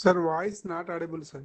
Sir, voice not audible, sir.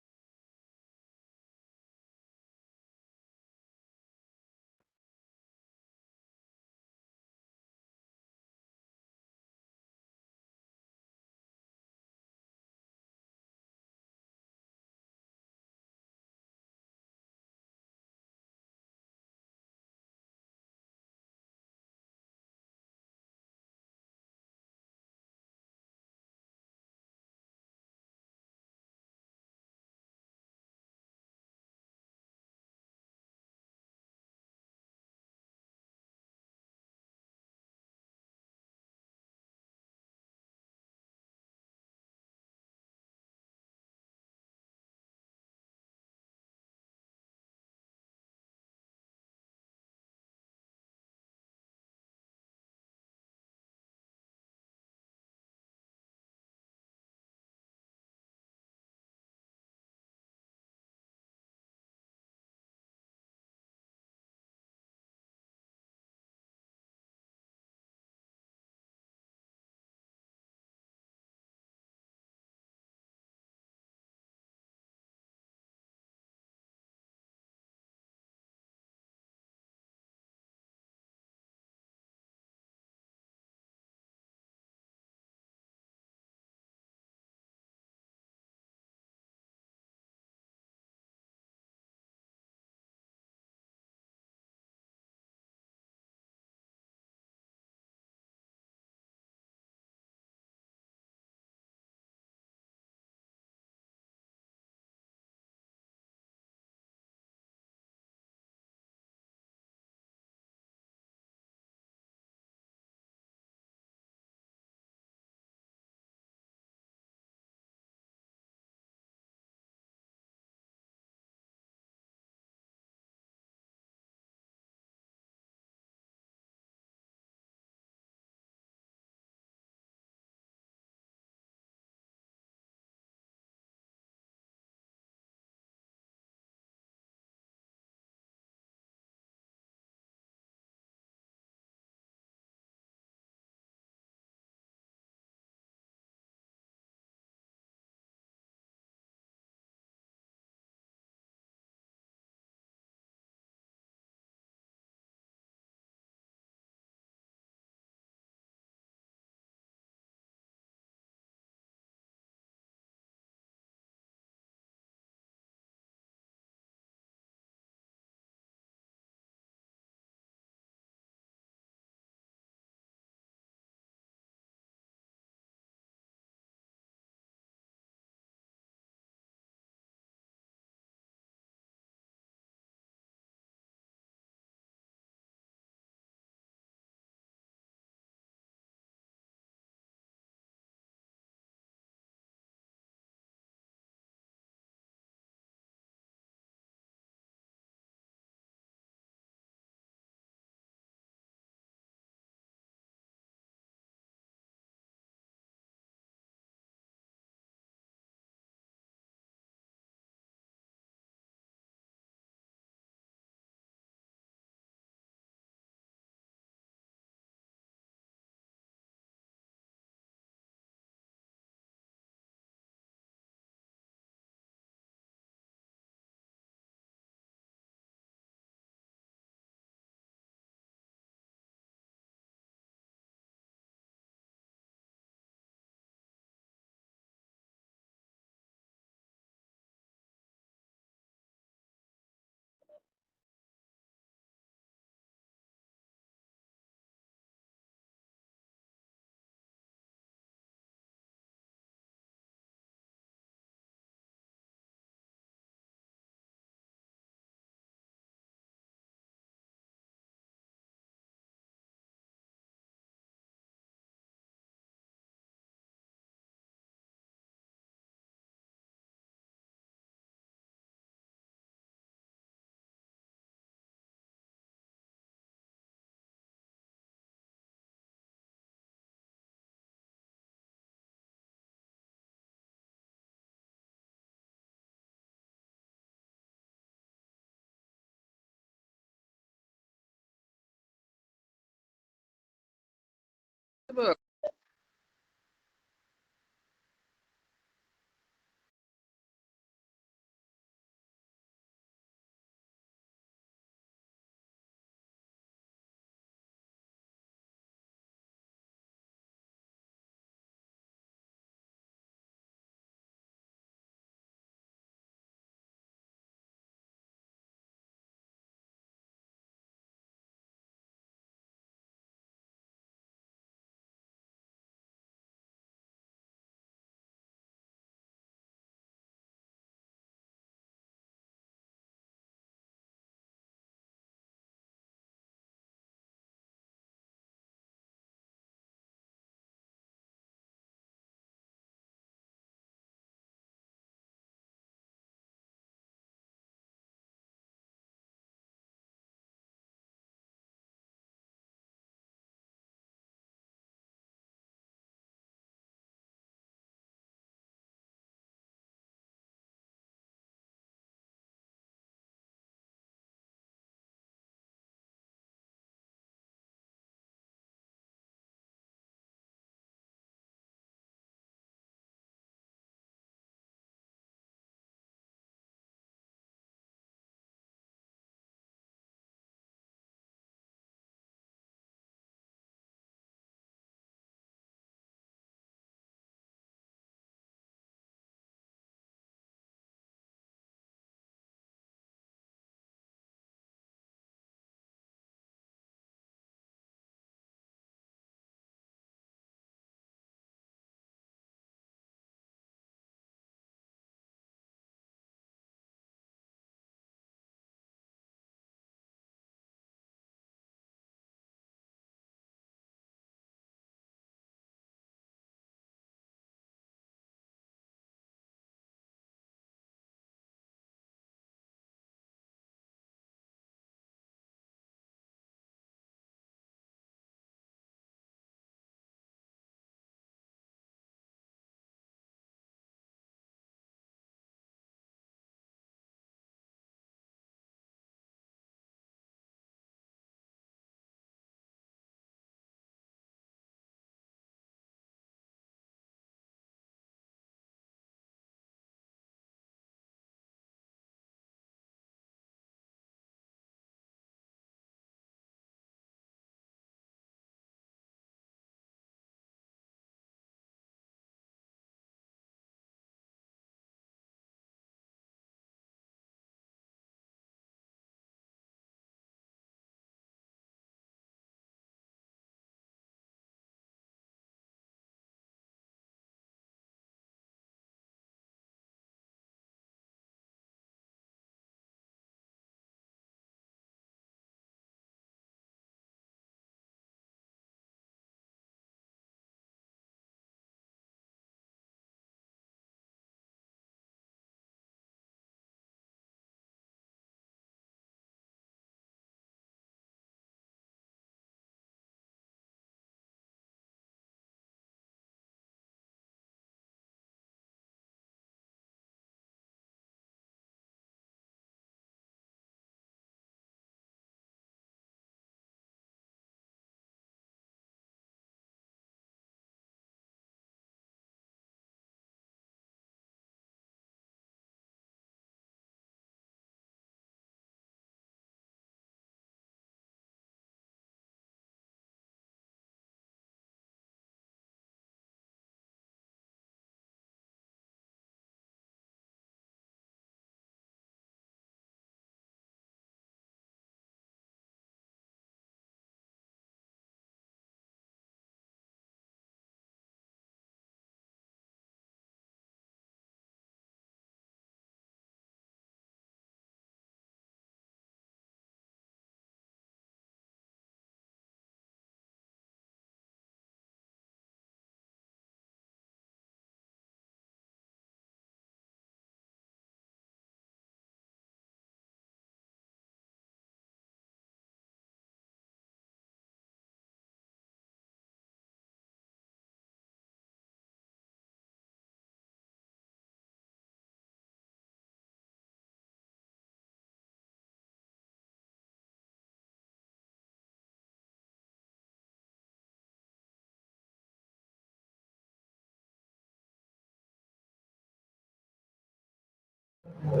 Hello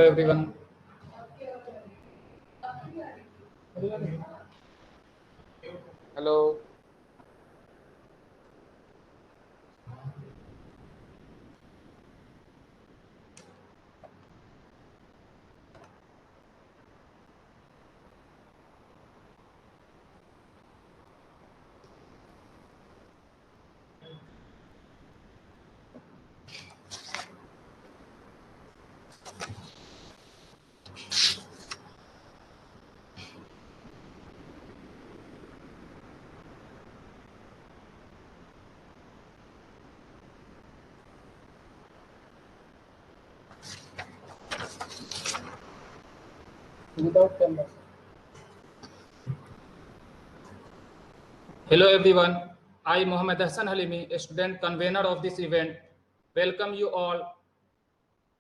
everyone. Hello. Without camera. Hello everyone. I, Mohammed Hassan Halimi, a student convener of this event, welcome you all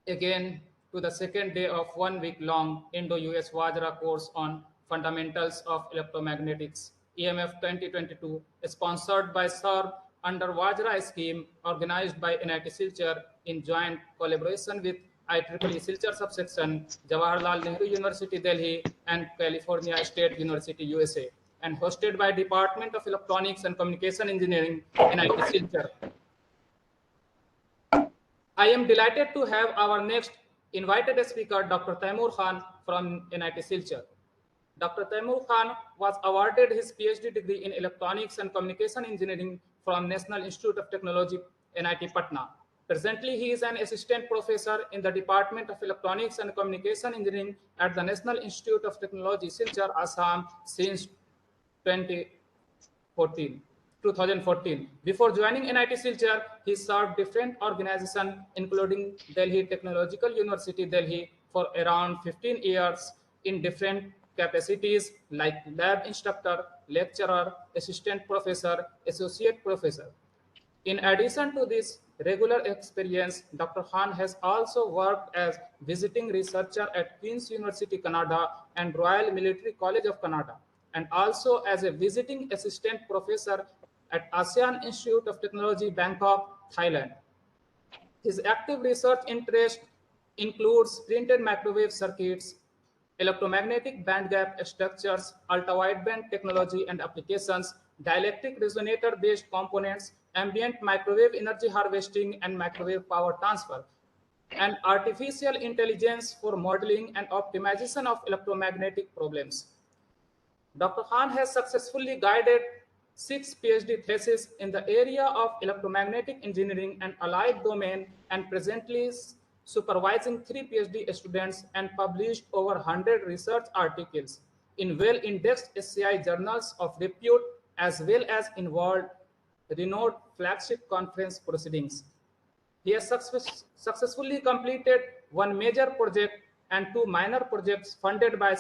again to the second day of 1 week long Indo-US Vajra course on Fundamentals of Electromagnetics, EMF 2022, sponsored by SERB under Vajra scheme organized by NIT Silchar in joint collaboration with IEEE Silchar subsection, Jawaharlal Nehru University Delhi and California State University USA, and hosted by Department of Electronics and Communication Engineering, NIT Silchar. I am delighted to have our next invited speaker, Dr. Taimur Khan from NIT Silchar. Dr. Taimur Khan was awarded his PhD degree in Electronics and Communication Engineering from National Institute of Technology, NIT Patna. Presently, he is an assistant professor in the Department of Electronics and Communication Engineering at the National Institute of Technology, Silchar, Assam since 2014. Before joining NIT Silchar, he served different organizations, including Delhi Technological University, Delhi, for around 15 years in different capacities like lab instructor, lecturer, assistant professor, associate professor. In addition to this regular experience, Dr. Khan has also worked as visiting researcher at Queen's University, Canada and Royal Military College of Canada, and also as a visiting assistant professor at ASEAN Institute of Technology, Bangkok, Thailand. His active research interest includes printed microwave circuits, electromagnetic bandgap structures, ultra-wideband technology and applications, dielectric resonator-based components, ambient microwave energy harvesting and microwave power transfer, and artificial intelligence for modeling and optimization of electromagnetic problems. Dr. Khan has successfully guided 6 PhD theses in the area of electromagnetic engineering and allied domain, and presently is supervising 3 PhD students and published over 100 research articles in well-indexed SCI journals of repute, as well as in world-renowned flagship conference proceedings. He has successfully completed 1 major project and 2 minor projects funded by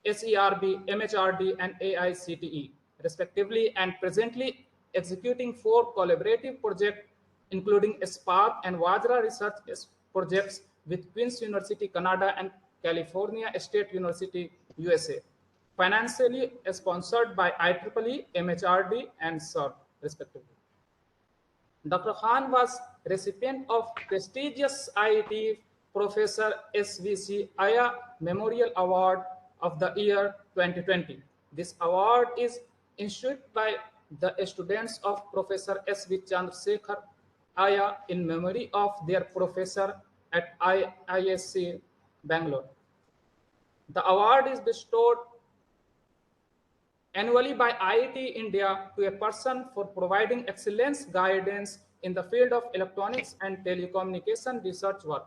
SERB, MHRD, and AICTE, respectively, and presently executing 4 collaborative projects, including Spark and Vajra research projects with Queen's University, Canada, and California State University, USA, financially sponsored by IEEE, MHRD, and SERB, respectively. Dr. Khan was recipient of prestigious IIT Professor SVC Aya Memorial Award of the year 2020. This award is issued by the students of Professor S.V. Chandrasekhar Aya in memory of their professor at IISc Bangalore. The award is bestowed annually by IIT India to a person for providing excellence guidance in the field of electronics and telecommunication research work,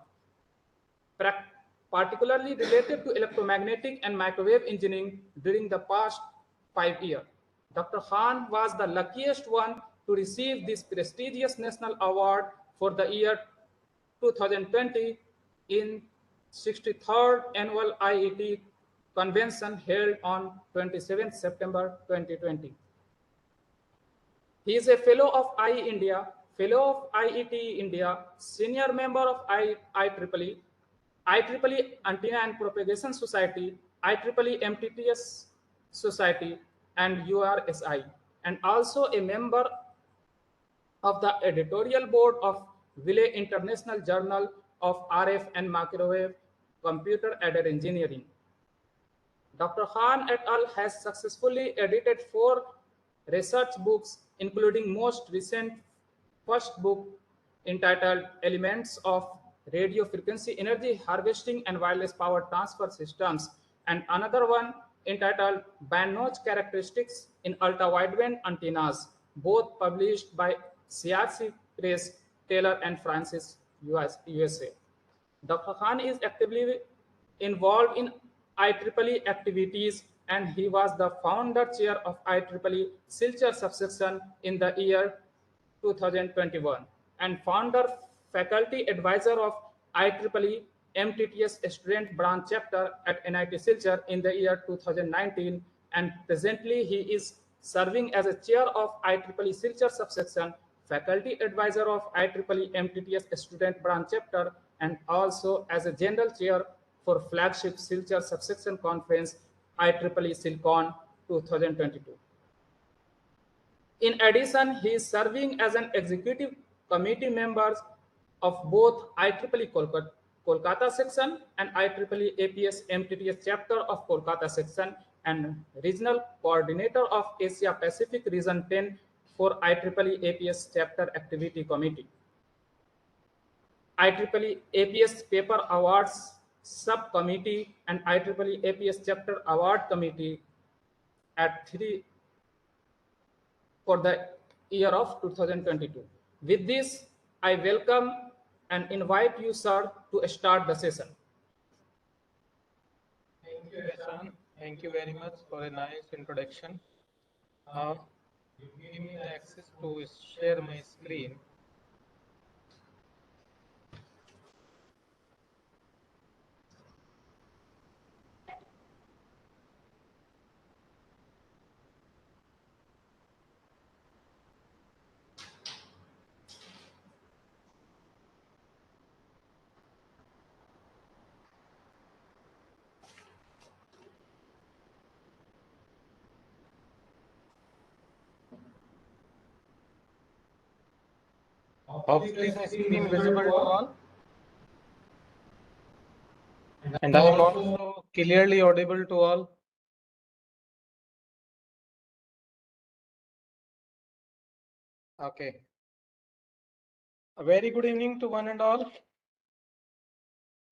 particularly related to electromagnetic and microwave engineering during the past 5 years. Dr. Khan was the luckiest one to receive this prestigious national award for the year 2020 in 63rd annual IET convention held on 27 September 2020. He is a fellow of IE India, fellow of IET India, senior member of IEEE, IEEE Antenna and Propagation Society, IEEE MTTS Society, and URSI, and also a member of the editorial board of Ville International Journal of RF and Microwave Computer Aided Engineering. Dr. Khan et al. Has successfully edited 4 research books, including most recent first book entitled Elements of Radio Frequency Energy Harvesting and Wireless Power Transfer Systems, and another one entitled Band Notch Characteristics in Ultra-Wideband Antennas, both published by CRC Press, Taylor and Francis, USA. Dr. Khan is actively involved in IEEE activities, and he was the founder chair of IEEE Silchar subsection in the year 2021 and founder faculty advisor of IEEE MTTS student branch chapter at NIT Silchar in the year 2019, and presently he is serving as a chair of IEEE Silchar subsection, faculty advisor of IEEE MTTS student branch chapter, and also as a general chair for flagship Silchar subsection conference IEEE Silicon 2022. In addition, he is serving as an executive committee member of both IEEE Kolkata section and IEEE APS MTTS chapter of Kolkata section and regional coordinator of Asia Pacific Region 10 for IEEE APS chapter activity committee. IEEE APS Paper Awards Subcommittee and IEEE APS Chapter Award Committee at 3 for the year of 2022. With this, I welcome and invite you, sir, to start the session. Thank you, Hassan. Thank you very much for a nice introduction. Now, give me the access to share my screen. Hopefully the screen visible to all. And I am also clearly audible to all. Okay. A very good evening to one and all.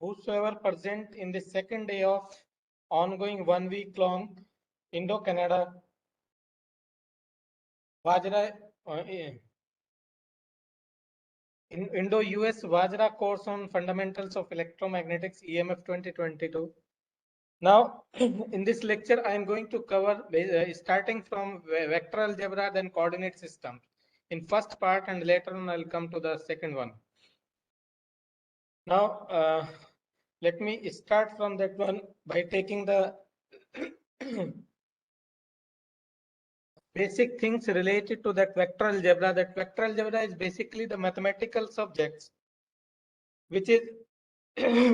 Whosoever present in the second day of ongoing 1 week long Indo-Canada Vajra Indo-US Vajra course on fundamentals of electromagnetics EMF 2022. Now, in this lecture, I am going to cover starting from vector algebra, then coordinate systems in first part, and later on I'll come to the second one. Now, let me start from that one by taking the basic things related to that vector algebra. That vector algebra is basically the mathematical subjects which is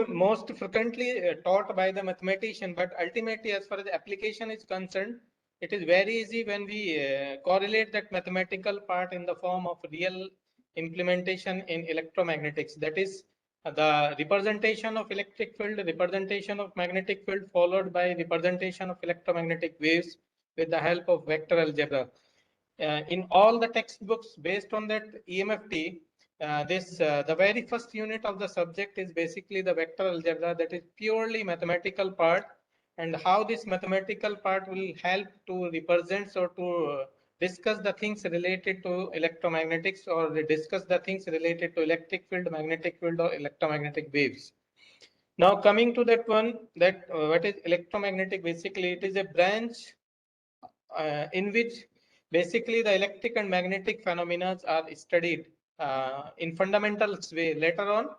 most frequently taught by the mathematician, but ultimately as far as the application is concerned, it is very easy when we correlate that mathematical part in the form of real implementation in electromagnetics. That is the representation of electric field, representation of magnetic field, followed by representation of electromagnetic waves with the help of vector algebra. In all the textbooks based on that EMFT, the very first unit of the subject is basically the vector algebra, that is purely mathematical part, and how this mathematical part will help to represent or to discuss the things related to electromagnetics, or discuss the things related to electric field, magnetic field, or electromagnetic waves. Now coming to that one, that what is electromagnetic? Basically, it is a branch in which basically the electric and magnetic phenomena are studied in fundamentals way. Later on,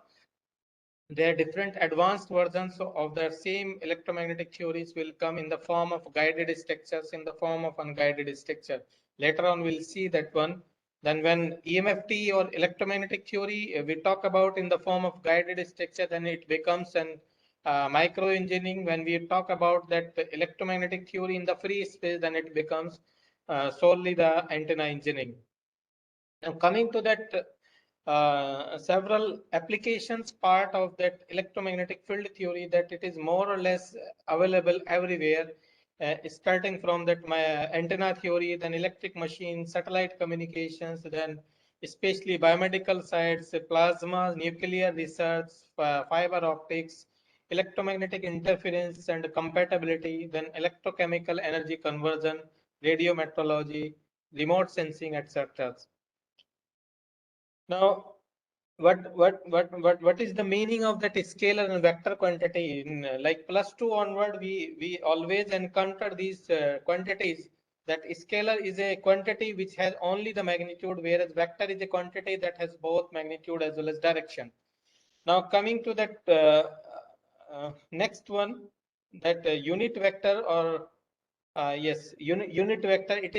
their different advanced versions of the same electromagnetic theories will come in the form of guided structures, in the form of unguided structure. Later on, we'll see that one. Then when EMFT or electromagnetic theory we talk about in the form of guided structure, then it becomes an microengineering. When we talk about that electromagnetic theory in the free space, then it becomes solely the antenna engineering. Now coming to that several applications part of that electromagnetic field theory, that it is more or less available everywhere, starting from that my antenna theory, then electric machines, satellite communications, then especially biomedical sites, plasma, nuclear research, fiber optics, electromagnetic interference and compatibility, then electrochemical energy conversion, radiometrology, remote sensing, etc. Now, what is the meaning of that scalar and vector quantity? In like +2 onward, we always encounter these quantities. That scalar is a quantity which has only the magnitude, whereas vector is a quantity that has both magnitude as well as direction. Now coming to that next one, that unit vector or yes, unit vector. It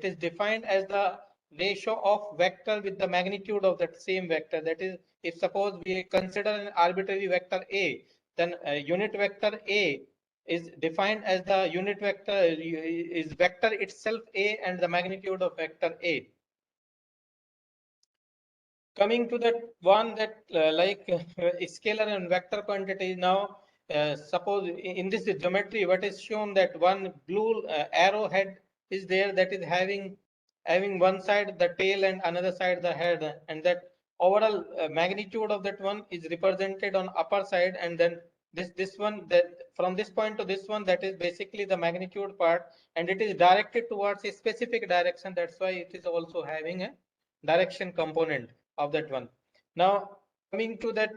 is defined as the ratio of vector with the magnitude of that same vector. That is, if suppose we consider an arbitrary vector A, then unit vector A is defined as the unit vector is vector itself A and the magnitude of vector A. Coming to that one, that scalar and vector quantity. Now suppose in this geometry what is shown, that one blue arrowhead is there, that is having one side the tail and another side the head, and that overall magnitude of that one is represented on upper side, and then this one, that from this point to this one, that is basically the magnitude part, and it is directed towards a specific direction. That's why it is also having a direction component of that one. Now coming to that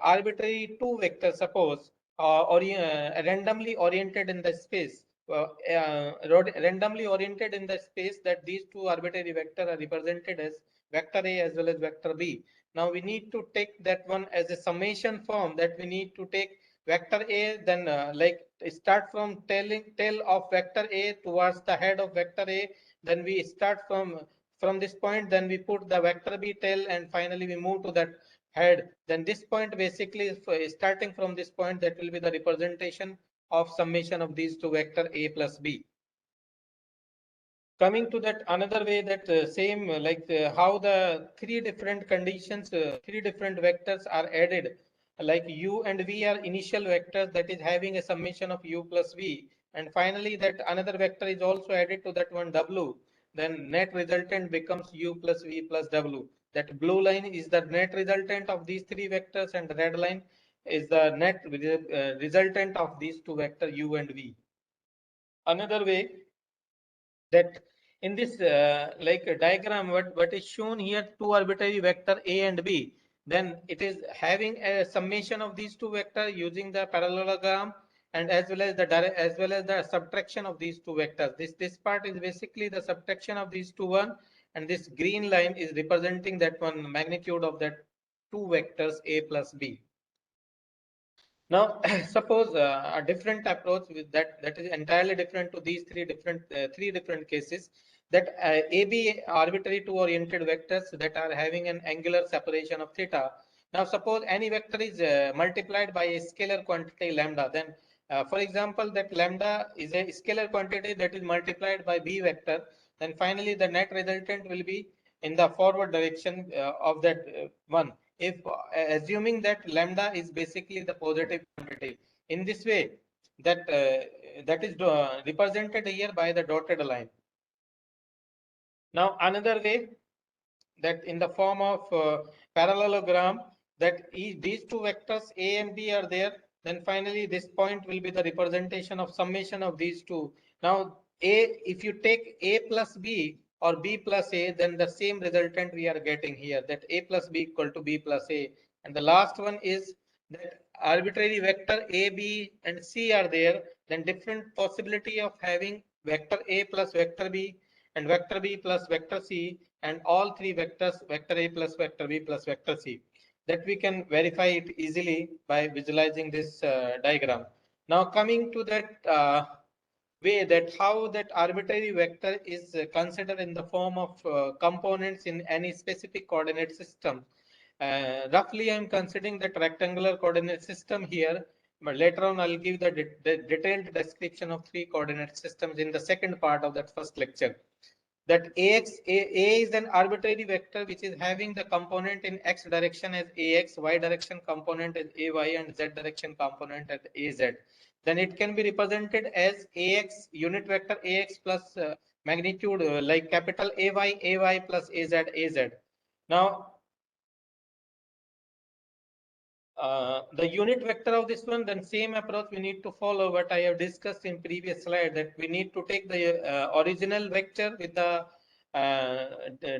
arbitrary two vectors, suppose randomly oriented in the space, randomly oriented in the space, that these two arbitrary vectors are represented as vector A as well as vector B. Now we need to take that one as a summation form, that we need to take vector A, then like start from tail of vector A towards the head of vector A, then we start from this point, then we put the vector B tail, and finally we move to that head. Then this point basically, starting from this point, that will be the representation of summation of these two vector A plus B. Coming to that another way, that same how the three different conditions, three different vectors are added, like u and v are initial vectors, that is having a summation of u plus v, and finally that another vector is also added to that one w, then net resultant becomes u plus v plus w. That blue line is the net resultant of these three vectors, and the red line is the net resultant of these two vectors u and v. Another way, that in this diagram, what is shown here, two arbitrary vector A and B, then it is having a summation of these two vectors using the parallelogram, and as well as the subtraction of these two vectors. This part is basically the subtraction of these two one, and this green line is representing that one magnitude of that two vectors A plus B. Now, suppose a different approach with that is entirely different to these three different cases, that AB arbitrary two oriented vectors that are having an angular separation of theta. Now, suppose any vector is multiplied by a scalar quantity lambda, then for example, that lambda is a scalar quantity that is multiplied by B vector, then finally the net resultant will be in the forward direction of that one, if assuming that lambda is basically the positive quantity. In this way, that is represented here by the dotted line. Now another way, that in the form of parallelogram, that these two vectors A and B are there, then finally this point will be the representation of summation of these two. Now if you take A plus B or B plus A, then the same resultant we are getting here, that A plus B equal to B plus A, and the last one is that arbitrary vector A, B, and C are there, then different possibility of having vector A plus vector B and vector B plus vector C and all three vectors vector A plus vector B plus vector C. That we can verify it easily by visualizing this diagram. Now coming to that way that how that arbitrary vector is considered in the form of components in any specific coordinate system. Roughly, I'm considering that rectangular coordinate system here, but later on I'll give the detailed description of three coordinate systems in the second part of that first lecture. That A is an arbitrary vector which is having the component in x direction as ax, y direction component as ay, and z direction component as az. Then it can be represented as ax unit vector ax plus magnitude like capital ay plus az. Now the unit vector of this one, then same approach we need to follow what I have discussed in previous slide, that we need to take the original vector with the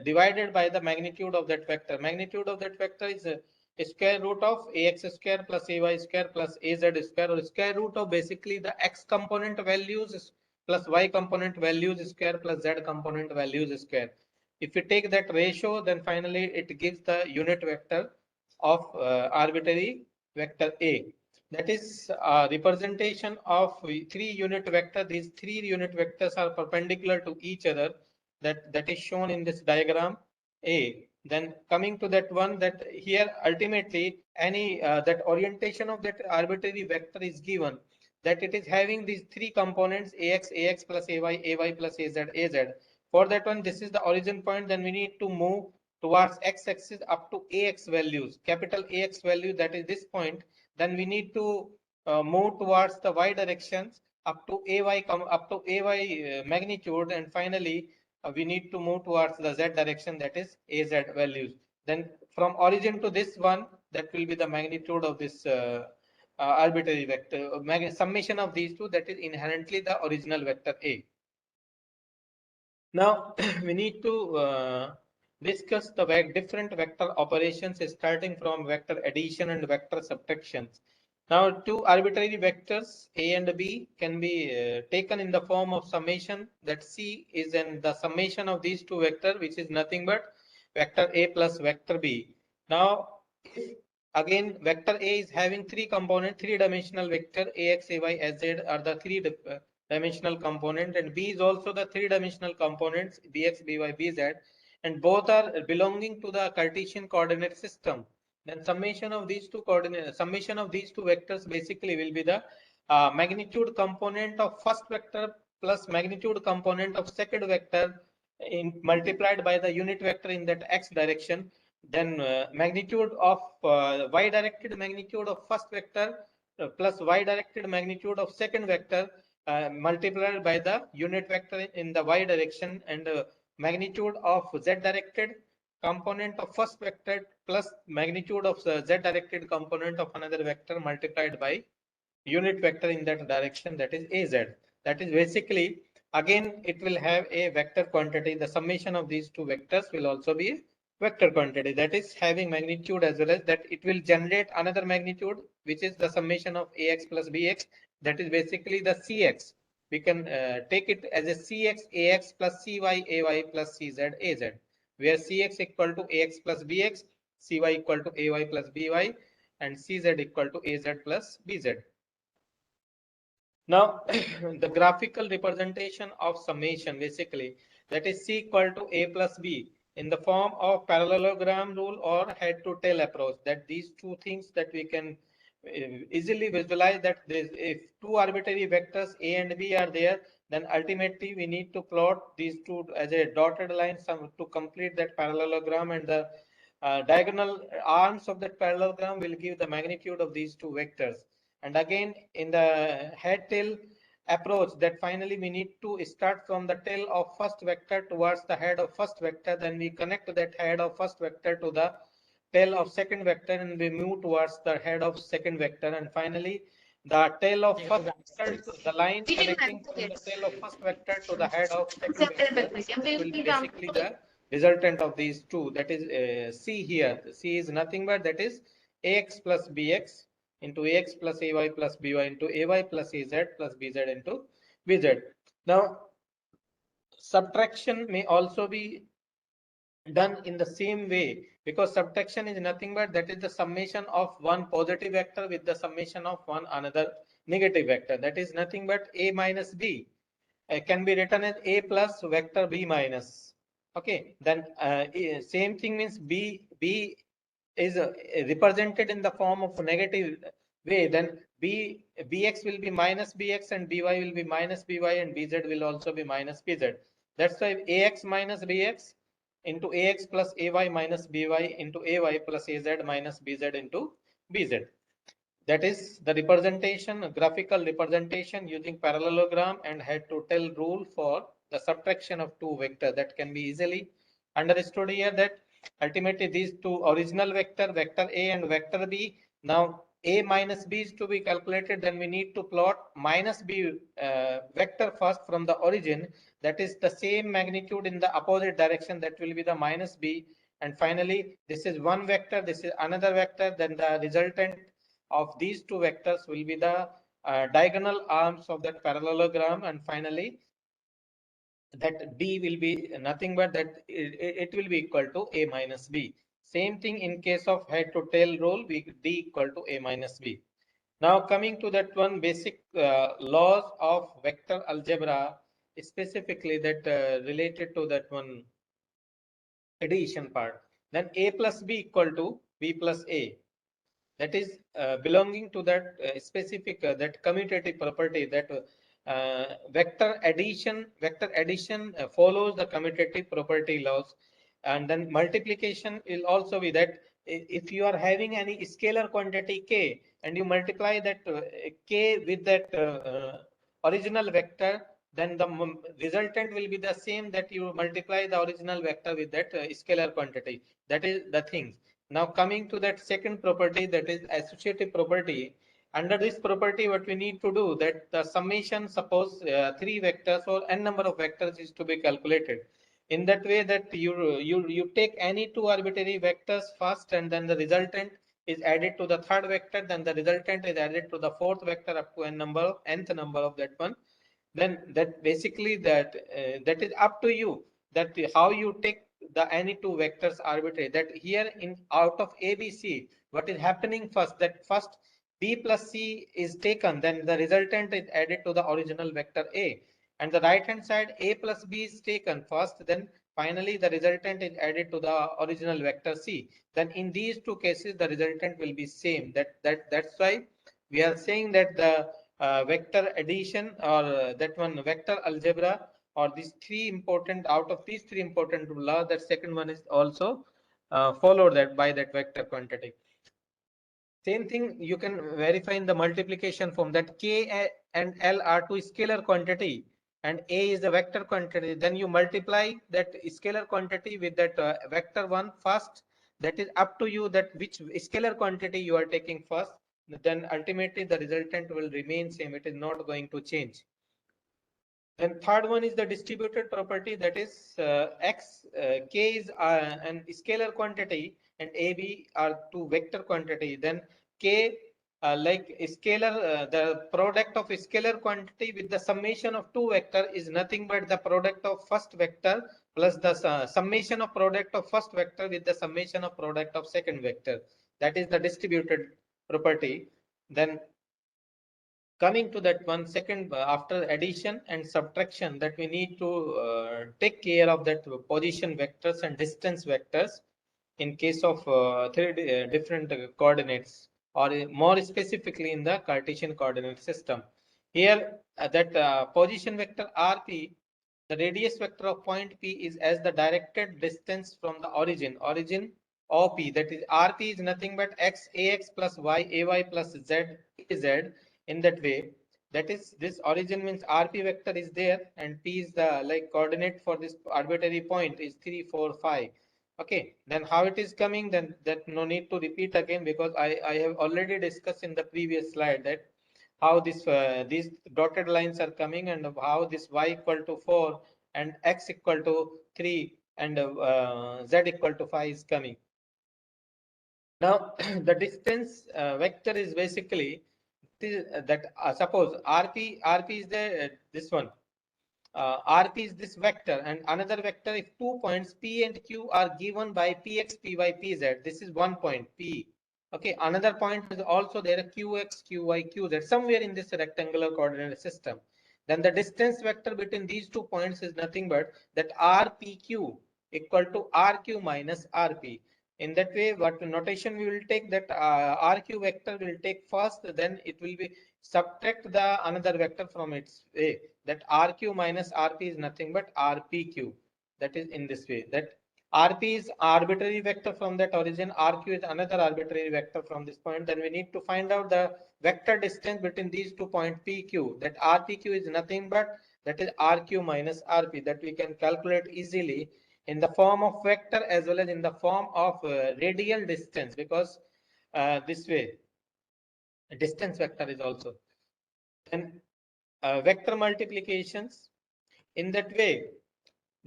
divided by the magnitude of that vector. Magnitude of that vector is a square root of ax square plus ay square plus az square, or square root of basically the x component values plus y component values square plus z component values square. If you take that ratio, then finally it gives the unit vector of arbitrary vector A. That is a representation of three unit vector. These three unit vectors are perpendicular to each other. That is shown in this diagram A. Then coming to that one, that here ultimately any that orientation of that arbitrary vector is given, that it is having these three components ax plus ay plus az. For that one, this is the origin point. Then we need to move towards x-axis up to ax values, capital Ax value, that is this point. Then we need to move towards the y directions up to ay magnitude, and finally we need to move towards the z direction, that is az values. Then from origin to this one, that will be the magnitude of this arbitrary vector, summation of these two, that is inherently the original vector A. Now we need to discuss the different vector operations starting from vector addition and vector subtractions. Now two arbitrary vectors A and B can be taken in the form of summation, that C is in the summation of these two vectors, which is nothing but vector A plus vector B. Now if again vector A is having three component, three-dimensional vector Ax, Ay, Az are the three-dimensional component, and B is also the three-dimensional components Bx, By, Bz, and both are belonging to the Cartesian coordinate system. Then summation of these two vectors basically will be the magnitude component of first vector plus magnitude component of second vector multiplied by the unit vector in that x direction. Then magnitude of y directed magnitude of first vector plus y directed magnitude of second vector multiplied by the unit vector in the y direction, and magnitude of z directed component of first vector plus magnitude of z directed component of another vector multiplied by unit vector in that direction, that is az. That is basically, again it will have a vector quantity. The summation of these two vectors will also be a vector quantity, that is having magnitude, as well as that it will generate another magnitude, which is the summation of ax plus bx, that is basically the cx. We can take it as a cx ax plus cy ay plus cz az, where cx equal to ax plus bx, cy equal to ay plus by, and cz equal to az plus bz. Now, the graphical representation of summation basically, that is C equal to A plus B in the form of parallelogram rule or head to tail approach. That these two things that we can easily visualize, that if two arbitrary vectors A and B are there, then ultimately we need to plot these two as a dotted line to complete that parallelogram, and the diagonal arms of that parallelogram will give the magnitude of these two vectors. And again, in the head tail approach, that finally we need to start from the tail of first vector towards the head of first vector. Then we connect that head of first vector to the tail of second vector, and we move towards the head of second vector. And finally, the tail of first vector, the line connecting from the tail of first vector to the head of second vector, that will be basically the resultant of these two. That is C here. C is nothing but that is ax plus bx into ax plus ay plus by into ay plus az plus bz into bz. Now, subtraction may also be done in the same way, because subtraction is nothing but that is the summation of one positive vector with the summation of one another negative vector. That is nothing but a minus b can be written as a plus vector b minus. Okay, then same thing means b is represented in the form of negative way, then bx will be minus bx and by will be minus by and bz will also be minus bz. That's why ax minus bx into ax plus ay minus by into ay plus az minus bz into bz. That is the representation, graphical representation using parallelogram and head to tail rule for the subtraction of two vectors. That can be easily understood here, that ultimately these two original vector, vector A and vector B. Now A minus B is to be calculated, then we need to plot minus B vector first from the origin. That is the same magnitude in the opposite direction, that will be the minus B. And finally, this is one vector, this is another vector, then the resultant of these two vectors will be the diagonal arms of that parallelogram, and finally that b will be nothing but that it will be equal to a minus b. Same thing in case of head to tail rule, we d equal to a minus b. Now coming to that one basic laws of vector algebra, specifically that related to that one addition part, then a plus b equal to b plus a. That is belonging to that specific that commutative property, that vector addition follows the commutative property laws. And then multiplication will also be that if you are having any scalar quantity k and you multiply that k with that original vector, then the resultant will be the same, that you multiply the original vector with that scalar quantity. That is the thing. Now coming to that second property, that is associative property. Under this property, what we need to do, that the summation, suppose three vectors or n number of vectors is to be calculated. In that way, that you take any two arbitrary vectors first, and then the resultant is added to the third vector, then the resultant is added to the fourth vector up to nth number of that one. Then that basically that is up to you, that how you take the any two vectors arbitrary. That here in out of ABC, what is happening first, that first B plus C is taken, then the resultant is added to the original vector A, and the right hand side A plus B is taken first, then finally the resultant is added to the original vector C. Then in these two cases the resultant will be same. That's why we are saying that the vector addition, or that one vector algebra, or these three important, out of these three important laws, that second one is also followed that by that vector quantity. Same thing you can verify in the multiplication form, that k and l are two scalar quantity and a is the vector quantity. Then you multiply that scalar quantity with that vector one first. That is up to you, that which scalar quantity you are taking first. Then ultimately the resultant will remain same. It is not going to change. Then third one is the distributed property, that is k is an scalar quantity and ab are two vector quantity. Then k like scalar, the product of scalar quantity with the summation of two vector is nothing but the product of first vector plus the summation of product of first vector with the summation of product of second vector. That is the distributed property. Then coming to that one second, after addition and subtraction, that we need to take care of that position vectors and distance vectors in case of three different coordinates, or more specifically in the Cartesian coordinate system. Here that position vector rp, the radius vector of point p is as the directed distance from the origin OP. That is rp is nothing but x ax plus y ay plus z az. In that way, that is this origin means rp vector is there, and p is the like coordinate for this arbitrary point is 3 4 5. Okay, then how it is coming, then that no need to repeat again, because I have already discussed in the previous slide that how this these dotted lines are coming, and how this y equal to 4 and x equal to 3 and z equal to 5 is coming. Now the distance vector is basically suppose rp is the this one. Rp is this vector, and another vector if 2 points P and Q are given by Px, Py, Pz. This is one point P. Okay, another point is also there Qx, Qy, Qz somewhere in this rectangular coordinate system. Then the distance vector between these 2 points is nothing but that Rpq equal to Rq minus Rp. In that way, what notation we will take, that Rq vector will take first, then it will be subtract the another vector from its way. That Rq minus Rp is nothing but Rpq. That is in this way. That Rp is arbitrary vector from that origin. Rq is another arbitrary vector from this point. Then we need to find out the vector distance between these 2 points PQ. That Rpq is nothing but that is Rq minus Rp. That we can calculate easily in the form of vector as well as in the form of radial distance, because this way distance vector is also. Then vector multiplications. In that way,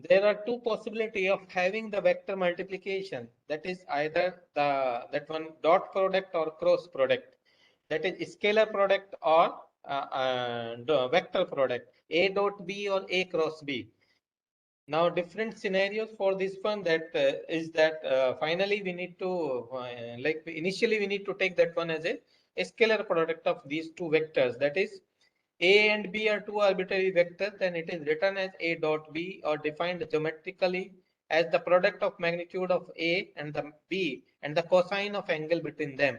there are two possibility of having the vector multiplication. That is either that one dot product or cross product. That is scalar product or the vector product. A dot B or A cross B. Now different scenarios for this one, that is that finally we need to like initially we need to take that one as a scalar product of these two vectors. That is A and B are two arbitrary vectors, then it is written as A dot B or defined geometrically as the product of magnitude of A and the B and the cosine of angle between them.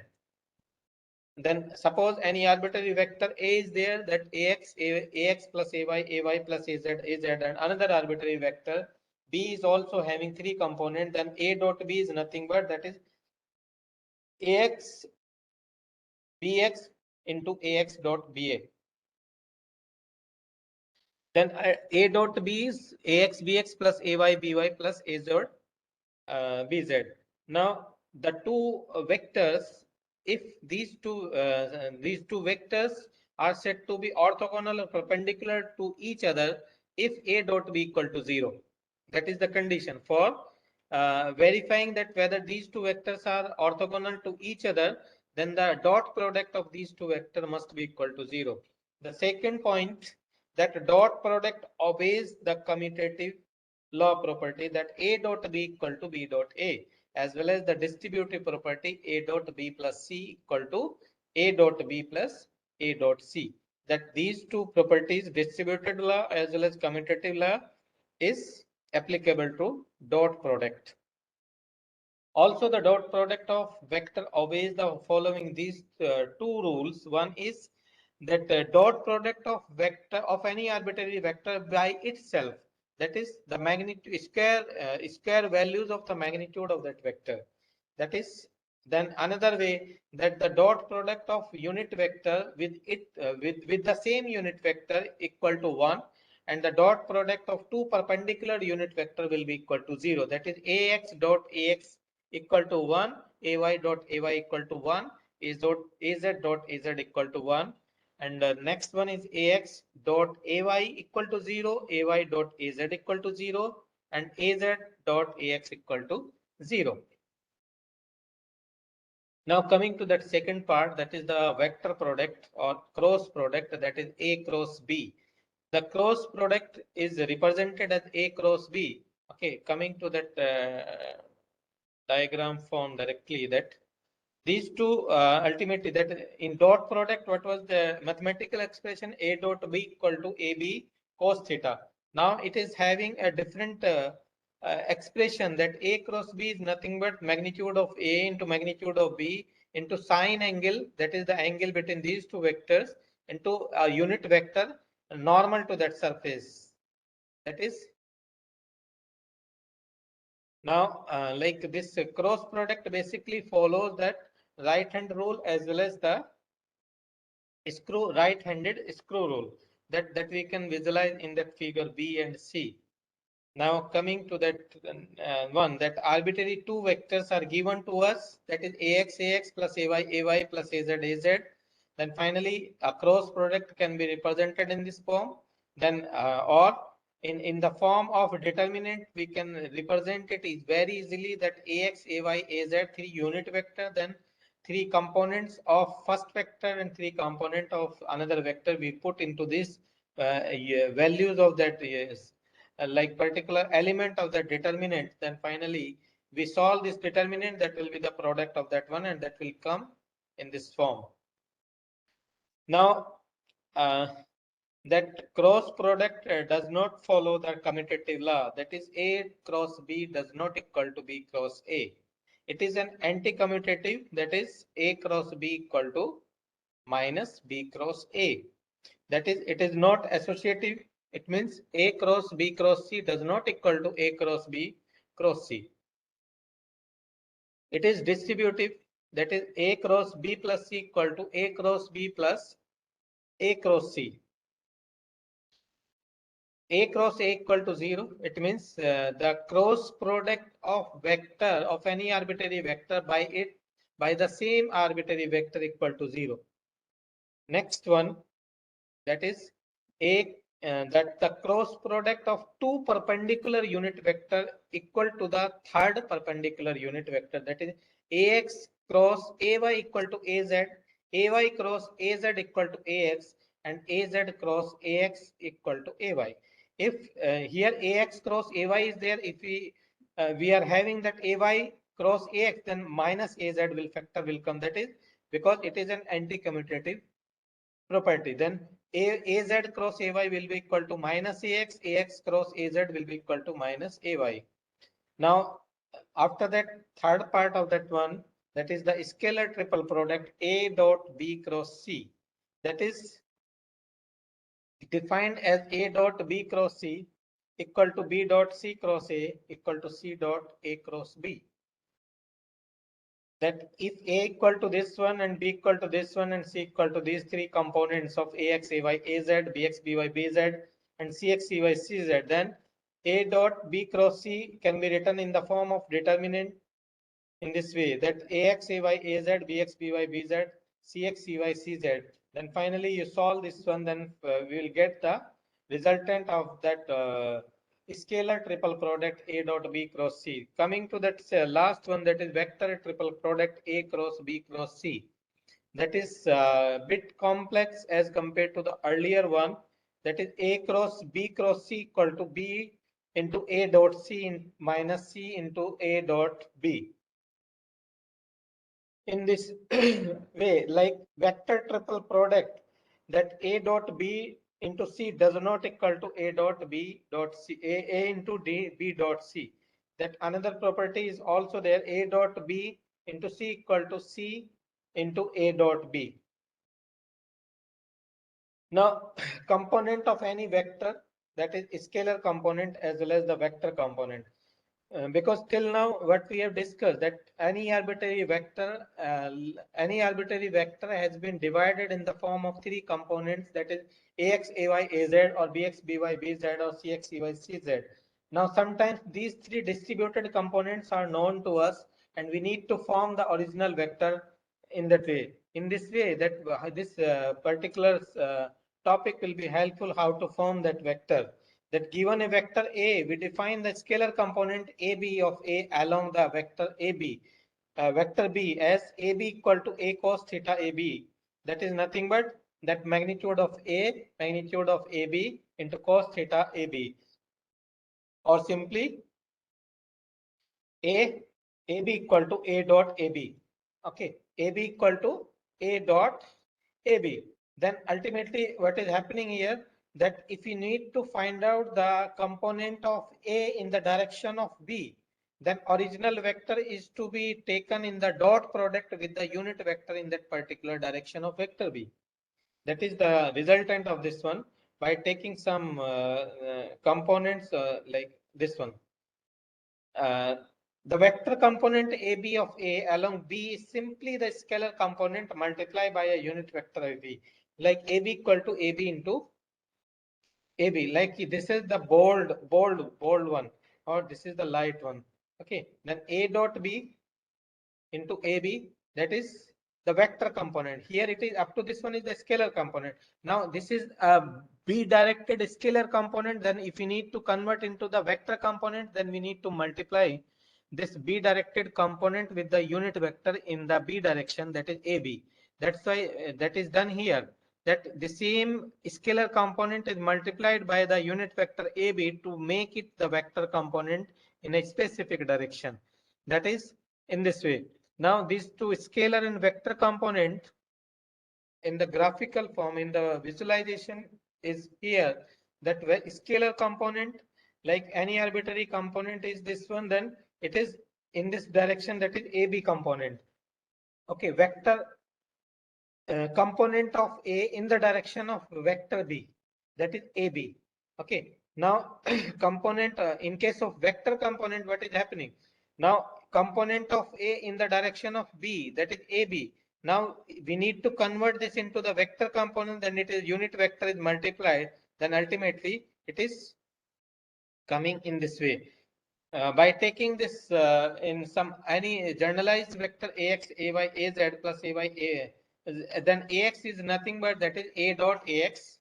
Then suppose any arbitrary vector A is there, that ax plus ay plus az, and another arbitrary vector B is also having three components, then A dot B is nothing but that is ax bx into ax dot ba. Then A dot B is ax bx plus ay by plus az bz. Now the two vectors, if these two vectors are said to be orthogonal or perpendicular to each other, if A dot B equal to 0, that is the condition for verifying that whether these two vectors are orthogonal to each other, then the dot product of these two vectors must be equal to 0. The second point, that dot product obeys the commutative law property, that A dot B equal to B dot A, as well as the distributive property A dot B plus C equal to A dot B plus A dot C. That these two properties, distributed law as well as commutative law, is applicable to dot product. Also, the dot product of vector obeys the following these two rules. One is that dot product of vector of any arbitrary vector by itself, that is the magnitude square values of the magnitude of that vector. That is, then another way, that the dot product of unit vector with with the same unit vector equal to 1, and the dot product of two perpendicular unit vector will be equal to 0. That is ax dot ax equal to 1, ay dot ay equal to 1, az dot az equal to 1, and the next one is ax dot ay equal to 0, ay dot az equal to 0, and az dot ax equal to 0. Now coming to that second part, that is the vector product or cross product, that is A cross B. The cross product is represented as A cross B. Okay, coming to that diagram form directly, that these two ultimately, that in dot product, what was the mathematical expression? A dot B equal to AB cos theta. Now it is having a different expression, that A cross B is nothing but magnitude of A into magnitude of B into sine angle, that is the angle between these two vectors, into a unit vector normal to that surface. That is, now like this cross product basically follows that right hand rule as well as the right-handed screw rule, that we can visualize in that figure B and C. Now coming to that one, that arbitrary two vectors are given to us, that is ax plus ay plus az. Then finally a cross product can be represented in this form. Then or in the form of determinant, we can represent it is very easily that ax, ay, az, three unit vector, then three components of first vector and three component of another vector we put into this values of that like particular element of the determinant. Then finally we solve this determinant, that will be the product of that one, and that will come in this form. Now that cross product does not follow the commutative law, that is A cross B does not equal to B cross A. It is an anti-commutative, that is A cross B equal to minus B cross A. That is, it is not associative. It means A cross B cross C does not equal to A cross B cross C. It is distributive, that is A cross B plus C equal to A cross B plus A cross C. A cross A equal to 0. It means the cross product of vector of any arbitrary vector by the same arbitrary vector equal to 0. Next one, that is that the cross product of two perpendicular unit vector equal to the third perpendicular unit vector, that is ax cross ay equal to az, ay cross az equal to ax, and az cross ax equal to ay. If here ax cross ay is there, if we are having that ay cross ax, then minus az will factor will come, that is because it is an anti-commutative property. Then az cross ay will be equal to minus ax cross az will be equal to minus ay. Now after that, third part of that one, that is the scalar triple product A dot B cross C, that is defined as A dot B cross C equal to B dot C cross A equal to C dot A cross B. That if A equal to this one and B equal to this one and C equal to these three components of AX, AY, AZ, BX, BY, BZ and CX, CY, CZ, then A dot B cross C can be written in the form of determinant in this way, that AX, AY, AZ, BX, BY, BZ, CX, CY, CZ. Then finally you solve this one, then we will get the resultant of that scalar triple product A dot B cross C. Coming to that last one, that is vector triple product A cross B cross C. That is a bit complex as compared to the earlier one, that is A cross B cross C equal to B into A dot C minus C into A dot B. In this way, like vector triple product, that A dot B into C does not equal to A dot B dot C, A into D B dot C. That another property is also there, A dot B into C equal to C into A dot B. Now, component of any vector, that is scalar component as well as the vector component. Because till now what we have discussed, that any arbitrary vector has been divided in the form of three components, that is ax, ay, az, or bx, by, bz, or cx, cy, cz. Now sometimes these three distributed components are known to us and we need to form the original vector in that way. In this way, that this particular topic will be helpful, how to form that vector. That given a vector A, we define the scalar component AB of A along the vector AB, vector B as AB equal to A cos theta AB. That is nothing but that magnitude of AB into cos theta AB, or simply AB equal to A dot AB. Okay, AB equal to A dot AB. Then ultimately what is happening here, that if we need to find out the component of A in the direction of B, then original vector is to be taken in the dot product with the unit vector in that particular direction of vector B. That is the resultant of this one, by taking some components like this one. The vector component AB of A along B is simply the scalar component multiplied by a unit vector AB, like AB equal to AB into AB. Like this is the bold one, or this is the light one. Okay, then A dot B into AB, that is the vector component. Here it is up to this one is the scalar component. Now this is a b-directed scalar component, then if we need to convert into the vector component, then we need to multiply this b-directed component with the unit vector in the b direction, that is AB. That's why that is done here, that the same scalar component is multiplied by the unit vector AB to make it the vector component in a specific direction. That is in this way. Now these two scalar and vector component in the graphical form, in the visualization is here, that scalar component, like any arbitrary component is this one, then it is in this direction, that is AB component. Okay, vector component of A in the direction of vector B, that is AB. Okay, now component in case of vector component, what is happening? Now component of A in the direction of B, that is AB. Now we need to convert this into the vector component, then it is unit vector is multiplied, then ultimately it is coming in this way. By taking this in some any generalized vector ax, ay, az plus ay, then ax is nothing but that is a dot ax.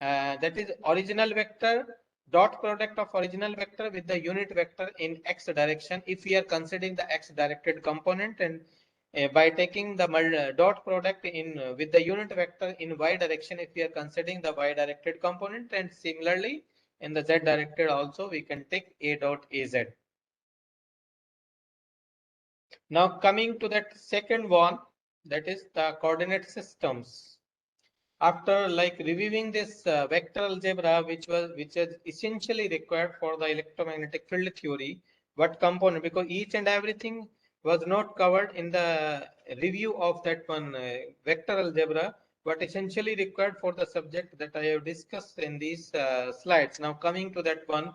That is original vector dot product of original vector with the unit vector in x direction if we are considering the x directed component, and by taking the dot product in with the unit vector in y direction if we are considering the y directed component, and similarly in the z directed also we can take a dot az. Now coming to that second one, that is the coordinate systems. After like reviewing this vector algebra, which is essentially required for the electromagnetic field theory, what component, because each and everything was not covered in the review of that one vector algebra, but essentially required for the subject that I have discussed in these slides. Now coming to that one,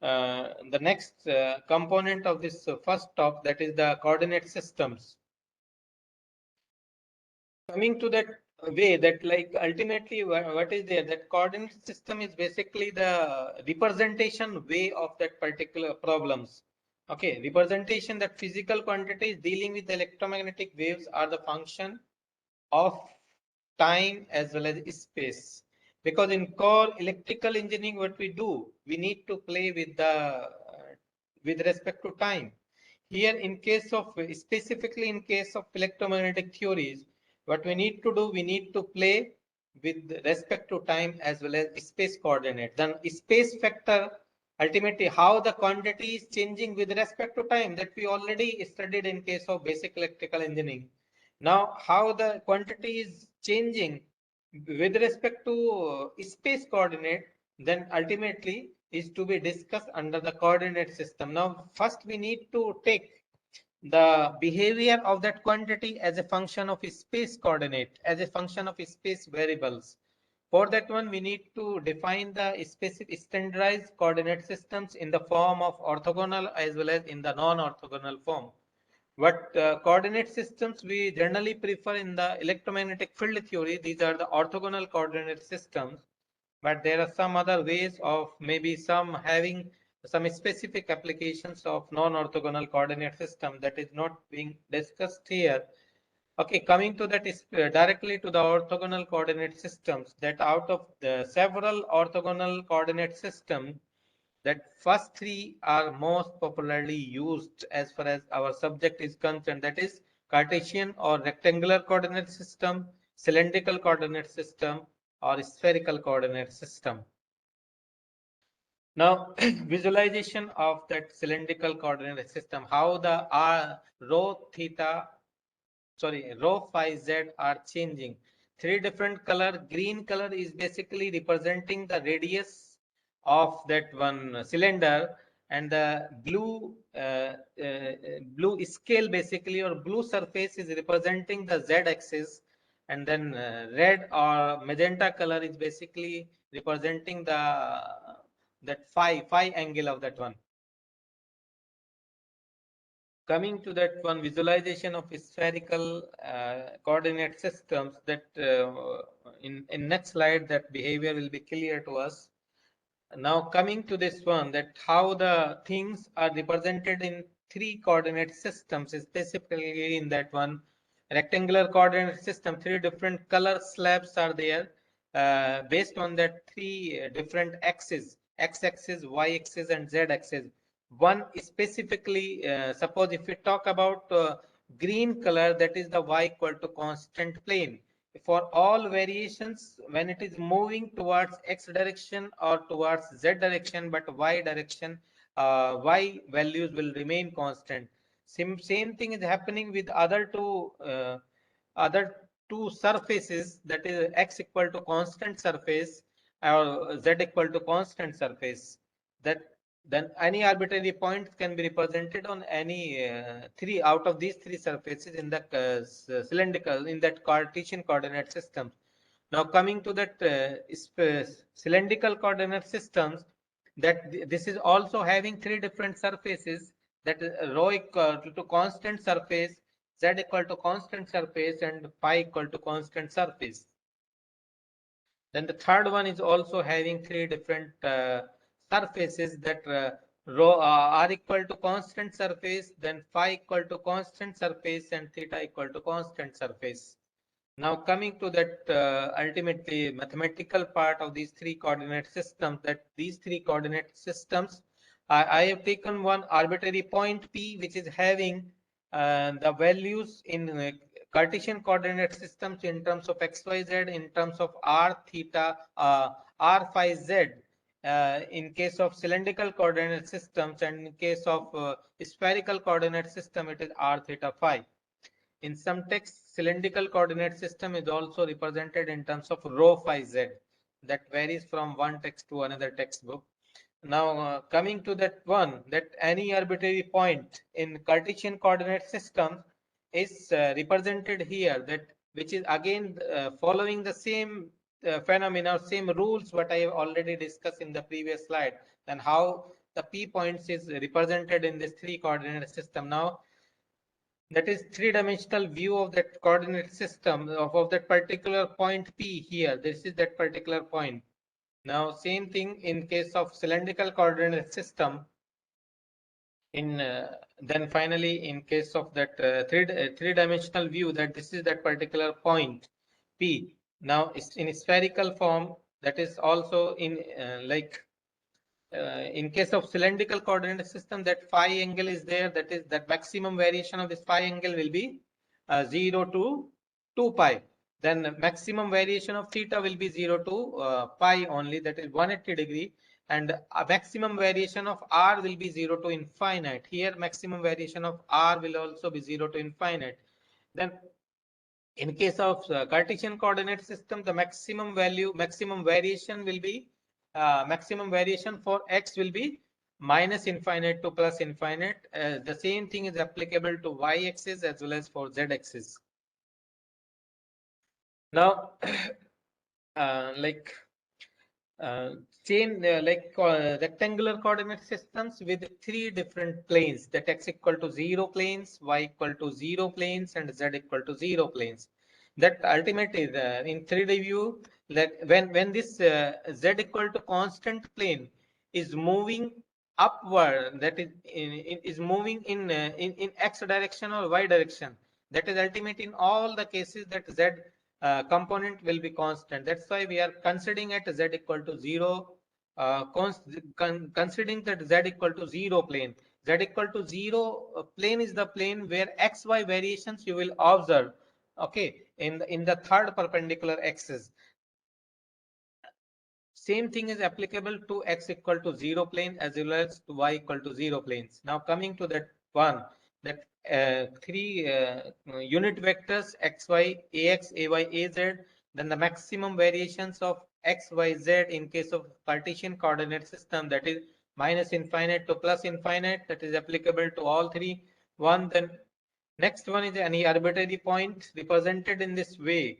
the next component of this first talk, that is the coordinate systems. Coming to that way, that like ultimately what is there, that coordinate system is basically the representation way of that particular problems. Okay, representation that physical quantities dealing with electromagnetic waves are the function of time as well as space, because in core electrical engineering what we do, we need to play with the with respect to time. Here in case of specifically in case of electromagnetic theories, what we need to do, we need to play with respect to time as well as space coordinate. Then space factor, ultimately how the quantity is changing with respect to time, that we already studied in case of basic electrical engineering. Now how the quantity is changing with respect to space coordinate, then ultimately is to be discussed under the coordinate system. Now first we need to take the behavior of that quantity as a function of space coordinate, as a function of space variables. For that one, we need to define the specific standardized coordinate systems in the form of orthogonal as well as in the non-orthogonal form. What coordinate systems we generally prefer in the electromagnetic field theory, these are the orthogonal coordinate systems, but there are some other ways of maybe some having some specific applications of non-orthogonal coordinate system that is not being discussed here. Okay, coming to that is directly to the orthogonal coordinate systems, that out of the several orthogonal coordinate systems, that first three are most popularly used as far as our subject is concerned, that is Cartesian or rectangular coordinate system, cylindrical coordinate system, or spherical coordinate system. Now visualization of that cylindrical coordinate system, how the rho theta, sorry, rho phi z are changing. Three different color. Green color is basically representing the radius of that one cylinder, and the blue scale basically, or blue surface is representing the z axis, and then red or magenta color is basically representing the that phi angle of that one. Coming to that one, visualization of spherical coordinate systems, that in next slide that behavior will be clear to us. Now coming to this one, that how the things are represented in three coordinate systems, specifically in that one rectangular coordinate system, three different color slabs are there. based on that three different axes, x-axis, y-axis, and z-axis. One specifically, suppose if we talk about green color, that is the y equal to constant plane. For all variations, when it is moving towards x direction or towards z direction, but y direction, y values will remain constant. Same thing is happening with other two surfaces, that is x equal to constant surface or z equal to constant surface. That then any arbitrary point can be represented on any three out of these three surfaces in the cylindrical in that Cartesian coordinate system. Now coming to that cylindrical coordinate systems, that this is also having three different surfaces, that rho equal to constant surface, z equal to constant surface, and phi equal to constant surface. Then the third one is also having three different surfaces, that rho r equal to constant surface, then phi equal to constant surface, and theta equal to constant surface. Now coming to that ultimately mathematical part of these three coordinate systems, that these three coordinate systems, I have taken one arbitrary point P, which is having the values in Cartesian coordinate systems in terms of x, y, z, in terms of r, theta, r, phi, z. In case of cylindrical coordinate systems, and in case of spherical coordinate system, it is r, theta, phi. In some texts, cylindrical coordinate system is also represented in terms of rho phi z. That varies from one text to another textbook. Now, coming to that one, that any arbitrary point in Cartesian coordinate system is represented here, that which is again following the same phenomena, same rules what I have already discussed in the previous slide. Then how the p points is represented in this three coordinate system. Now, that is three-dimensional view of that coordinate system of that particular point P here. This is that particular point. Now, same thing in case of cylindrical coordinate system. In then finally, in case of that three-dimensional view, that this is that particular point P. Now, it's in spherical form. That is also in in case of cylindrical coordinate system, that phi angle is there. That is that maximum variation of this phi angle will be 0 to 2 pi. Then maximum variation of theta will be 0 to pi only, that is 180 degree. And maximum variation of r will be 0 to infinite. Here maximum variation of r will also be 0 to infinite. Then in case of Cartesian coordinate system, the maximum variation will be maximum variation for x will be minus infinite to plus infinite. The same thing is applicable to y-axis as well as for z-axis. Now, like same rectangular coordinate systems with three different planes, that x equal to 0 planes, y equal to 0 planes, and z equal to 0 planes. That ultimately in 3D view, that when this z equal to constant plane is moving upward, that is moving in x direction or y direction, that is ultimate in all the cases that z component will be constant. That's why we are considering at z equal to 0, considering that z equal to 0 plane. Z equal to 0 plane is the plane where xy variations you will observe, okay, in the third perpendicular axis. Same thing is applicable to x equal to 0 plane as well as to y equal to 0 planes. Now coming to that one, that three unit vectors x, y, ax, ay, az, then the maximum variations of x, y, z in case of Cartesian coordinate system, that is minus infinite to plus infinite, that is applicable to all three. One, then next one is any arbitrary point represented in this way.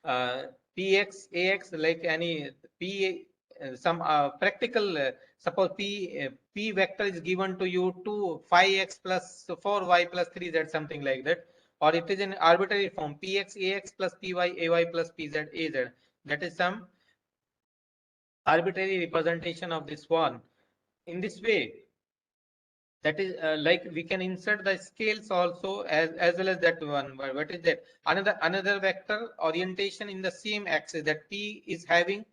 Px, Ax, like any P, some practical, suppose P vector is given to you 2 5x plus 4y plus 3z, something like that, or it is in arbitrary form Px, Ax plus Py, Ay plus Pz, Az. That is some arbitrary representation of this one. In this way, That is like we can insert the scales also as well as that one. What is that? Another vector orientation in the same axis, that P is having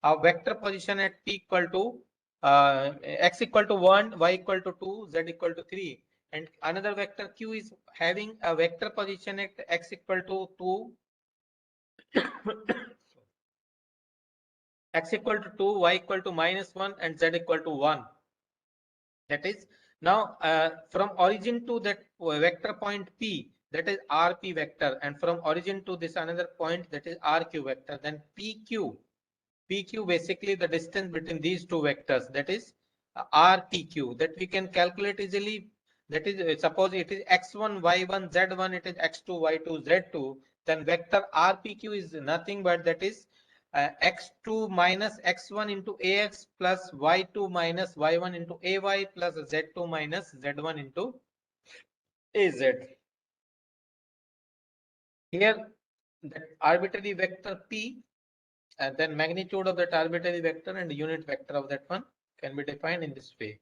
a vector position at P equal to x equal to 1, y equal to 2, z equal to 3, and another vector Q is having a vector position at x equal to 2, x equal to 2, y equal to -1, and z equal to 1. That is, now from origin to that vector point P, that is RP vector, and from origin to this another point, that is RQ vector. Then PQ basically the distance between these two vectors, that is RPQ, that we can calculate easily. That is, suppose it is x1 y1 z1, it is x2 y2 z2, then vector RPQ is nothing but that is x2 minus x1 into ax plus y2 minus y1 into ay plus z2 minus z1 into az. Here that arbitrary vector P, and then magnitude of that arbitrary vector and unit vector of that one can be defined in this way.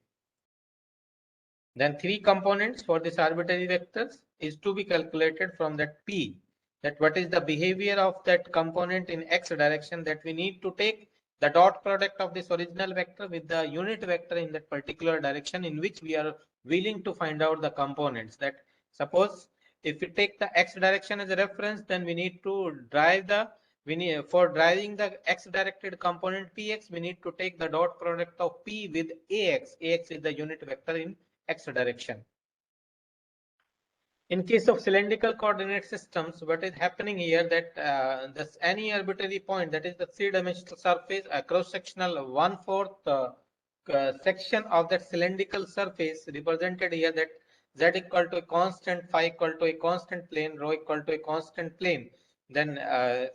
Then three components for this arbitrary vectors is to be calculated from that P. That what is the behavior of that component in x direction, that we need to take the dot product of this original vector with the unit vector in that particular direction in which we are willing to find out the components. That suppose if we take the x direction as a reference, then we need to drive the for driving the x directed component px, we need to take the dot product of p with ax. Ax is the unit vector in x direction. In case of cylindrical coordinate systems, what is happening here, that this any arbitrary point, that is the three-dimensional surface, a cross-sectional 1/4 section of that cylindrical surface represented here, that z equal to a constant, phi equal to a constant plane, rho equal to a constant plane. Then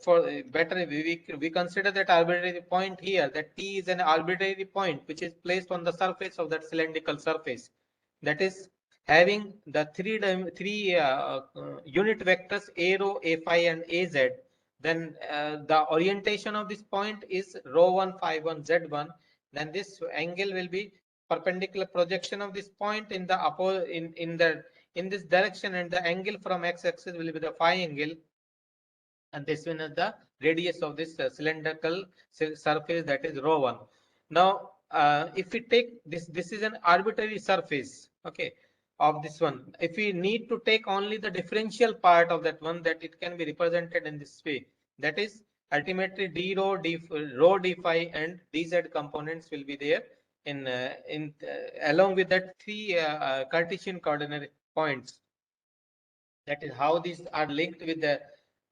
for better we consider that arbitrary point here, that T is an arbitrary point which is placed on the surface of that cylindrical surface, that is having the three unit vectors a rho, a phi, and az. Then the orientation of this point is rho1 phi1 z1. Then this angle will be perpendicular projection of this point in the in this direction, and the angle from x-axis will be the phi angle, and this one is the radius of this cylindrical surface, that is rho1. Now if we take this is an arbitrary surface, okay, of this one. If we need to take only the differential part of that one, that it can be represented in this way, that is ultimately d rho d phi and dz components will be there in along with that three Cartesian coordinate points. That is how these are linked with the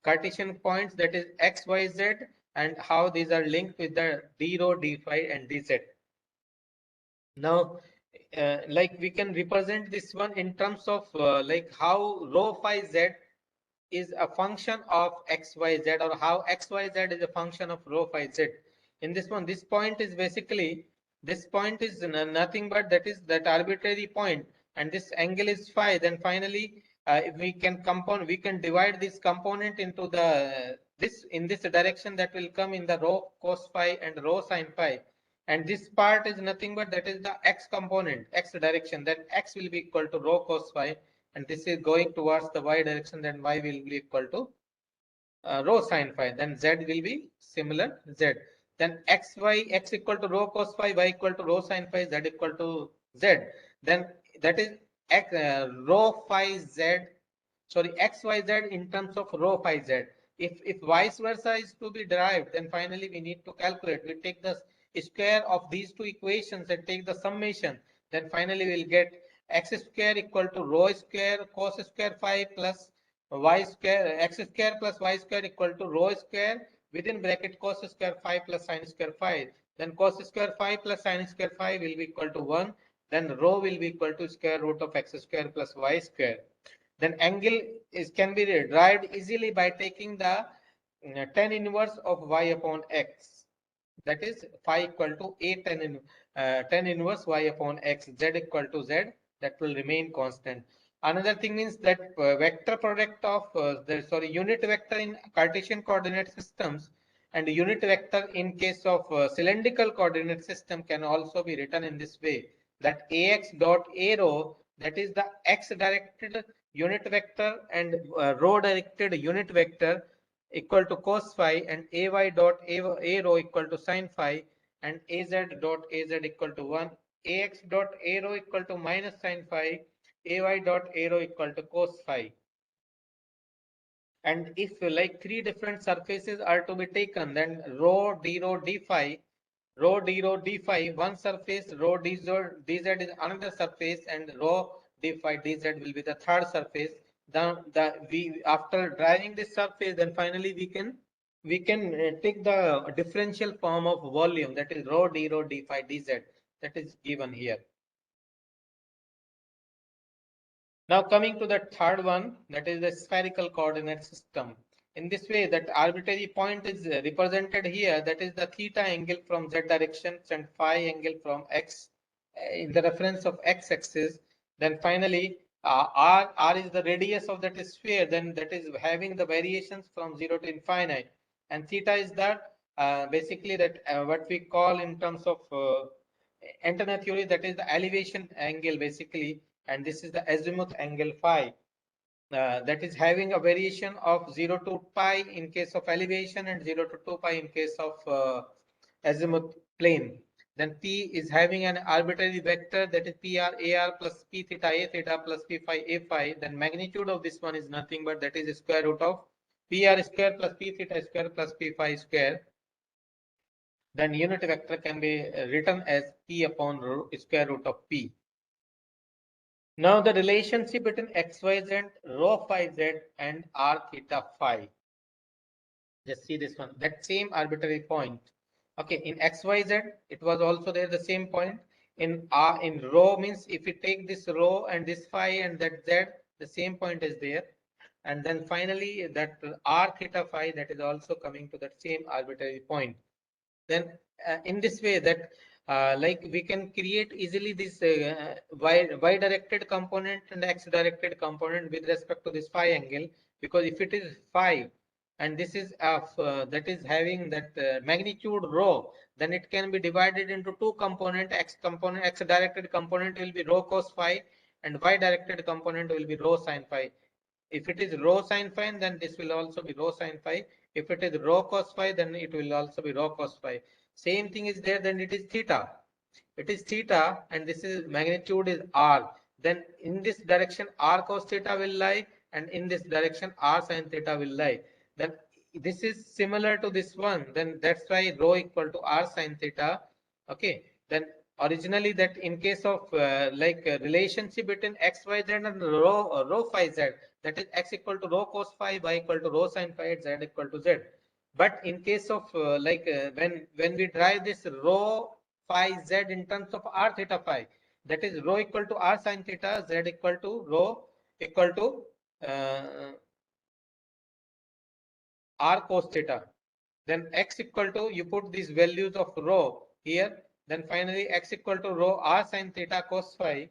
Cartesian points, that is x, y, z, and how these are linked with the d rho, d phi, and dz. Now, like we can represent this one in terms of like how rho phi z is a function of x, y, z, or how x, y, z is a function of rho phi z. In this one, this point is basically, this point is nothing but that is that arbitrary point, and this angle is phi. Then finally, if we can divide this component into the this in this direction, that will come in the rho cos phi and rho sin phi. And this part is nothing but that is the x component, x direction. Then x will be equal to rho cos phi, and this is going towards the y direction, then y will be equal to rho sin phi. Then z will be similar z. Then x equal to rho cos phi, y equal to rho sin phi, z equal to z. Then that is rho phi z, sorry, x y z in terms of rho phi z. If vice versa is to be derived, then finally we need to calculate. We take the square of these two equations and take the summation. Then finally we'll get x square equal to rho square cos square phi plus y square, x square plus y square equal to rho square within bracket cos square phi plus sin square phi. Then cos square phi plus sin square phi will be equal to 1. Then rho will be equal to square root of x square plus y square. Then angle can be derived easily by taking the tan inverse of y upon x. That is phi equal to a tan inverse y upon x, z equal to z, that will remain constant. Another thing means that vector product of unit vector in Cartesian coordinate systems and unit vector in case of cylindrical coordinate system can also be written in this way. that ax dot a rho, that is the x directed unit vector and rho directed unit vector equal to cos phi, and ay dot a rho equal to sin phi, and az dot az equal to 1, ax dot a rho equal to minus sin phi, ay dot a rho equal to cos phi. And if like three different surfaces are to be taken, then rho d phi, rho d phi one surface, rho dz is another surface, and rho d phi dz will be the third surface. Then we after driving this surface, then finally we can take the differential form of volume, that is rho d phi dz, that is given here. Now coming to the third one, that is the spherical coordinate system. In this way, that arbitrary point is represented here, that is the theta angle from z direction and phi angle from x in the reference of x-axis. Then finally, r is the radius of that sphere, then that is having the variations from 0 to infinite. And theta is that basically that what we call in terms of antenna theory, that is the elevation angle basically, and this is the azimuth angle phi, that is having a variation of 0 to pi in case of elevation and 0 to 2 pi in case of azimuth plane. Then p is having an arbitrary vector, that is pr ar plus p theta a theta plus p phi a phi. Then magnitude of this one is nothing but that is square root of pr square plus p theta square plus p phi square. Then unit vector can be written as p upon square root of p. Now the relationship between xyz, rho phi z and r theta phi. Just see this one, that same arbitrary point. Okay, in xyz it was also there the same point. In rho means if we take this rho and this phi and that z, the same point is there. And then finally that r theta phi, that is also coming to that same arbitrary point. Then in this way that like we can create easily this y directed component and x directed component with respect to this phi angle, because if it is phi and this is that is having that magnitude rho, then it can be divided into two component. X directed component will be rho cos phi, and y directed component will be rho sin phi. If it is rho sin phi, then this will also be rho sin phi. If it is rho cos phi, then it will also be rho cos phi. Same thing is there, then it is theta. It is theta, and this is magnitude is r. Then in this direction r cos theta will lie, and in this direction r sin theta will lie. Then this is similar to this one. Then that's why rho equal to r sin theta. Okay. Then originally that in case of relationship between x y z and rho phi z, that is x equal to rho cos phi, y equal to rho sin phi, z equal to z. But in case of when we drive this rho phi z in terms of r theta phi, that is rho equal to r sin theta, z equal to rho equal to uh, r cos theta. Then x equal to, you put these values of rho here, then finally x equal to rho r sin theta cos phi,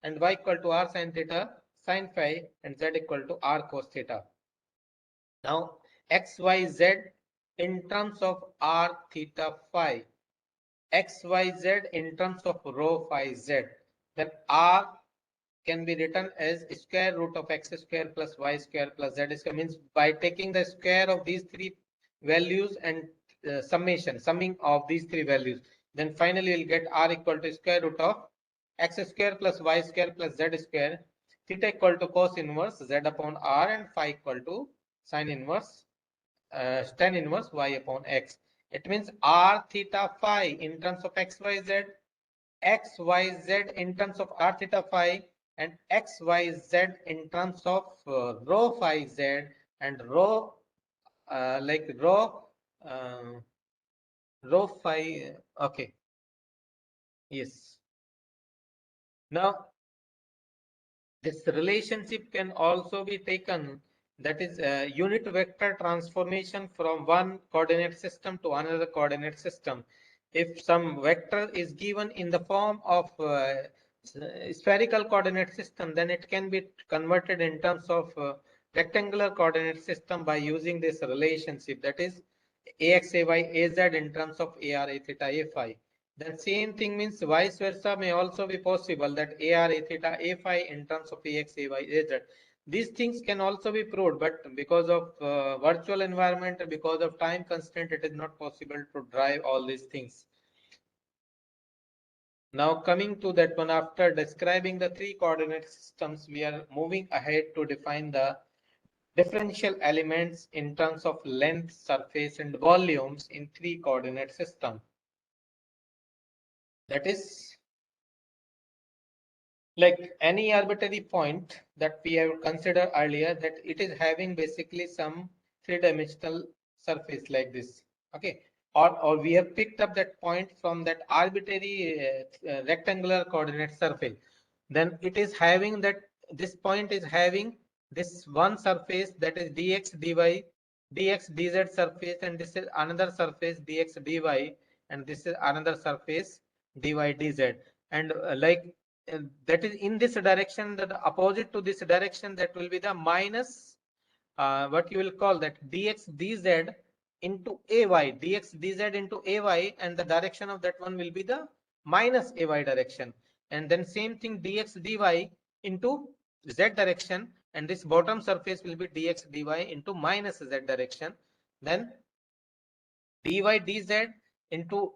and y equal to r sin theta sin phi, and z equal to r cos theta. Now x y z in terms of r theta phi, x y z in terms of rho phi z, then r can be written as square root of x square plus y square plus z square, means by taking the square of these three values and summing of these three values, then finally we'll get r equal to square root of x square plus y square plus z square, theta equal to cos inverse z upon r, and phi equal to sin inverse tan inverse y upon x. It means r theta phi in terms of x y z, x y z in terms of r theta phi, and x y z in terms of rho phi z, and rho uh, rho phi. Okay, yes. Now this relationship can also be taken, that is unit vector transformation from one coordinate system to another coordinate system. If some vector is given in the form of spherical coordinate system, then it can be converted in terms of rectangular coordinate system by using this relationship, that is ax ay az in terms of ar a theta a phi. Then same thing means vice versa may also be possible, that AR, A theta, A phi in terms of AX, AY, AZ. These things can also be proved, but because of virtual environment, because of time constraint, it is not possible to drive all these things. Now coming to that one, after describing the three coordinate systems, we are moving ahead to define the differential elements in terms of length, surface, and volumes in three coordinate system. That is, like any arbitrary point that we have considered earlier, that it is having basically some three-dimensional surface like this. Okay, or we have picked up that point from that arbitrary rectangular coordinate surface. Then it is having that this point is having this one surface, that is dx dy, dx dz surface, and this is another surface dx dy, and this is another surface dy dz. And that is in this direction, that opposite to this direction, that will be the minus what you will call that dx dz into ay, dx dz into ay, and the direction of that one will be the minus ay direction. And then same thing dx dy into z direction, and this bottom surface will be dx dy into minus z direction. Then dy dz into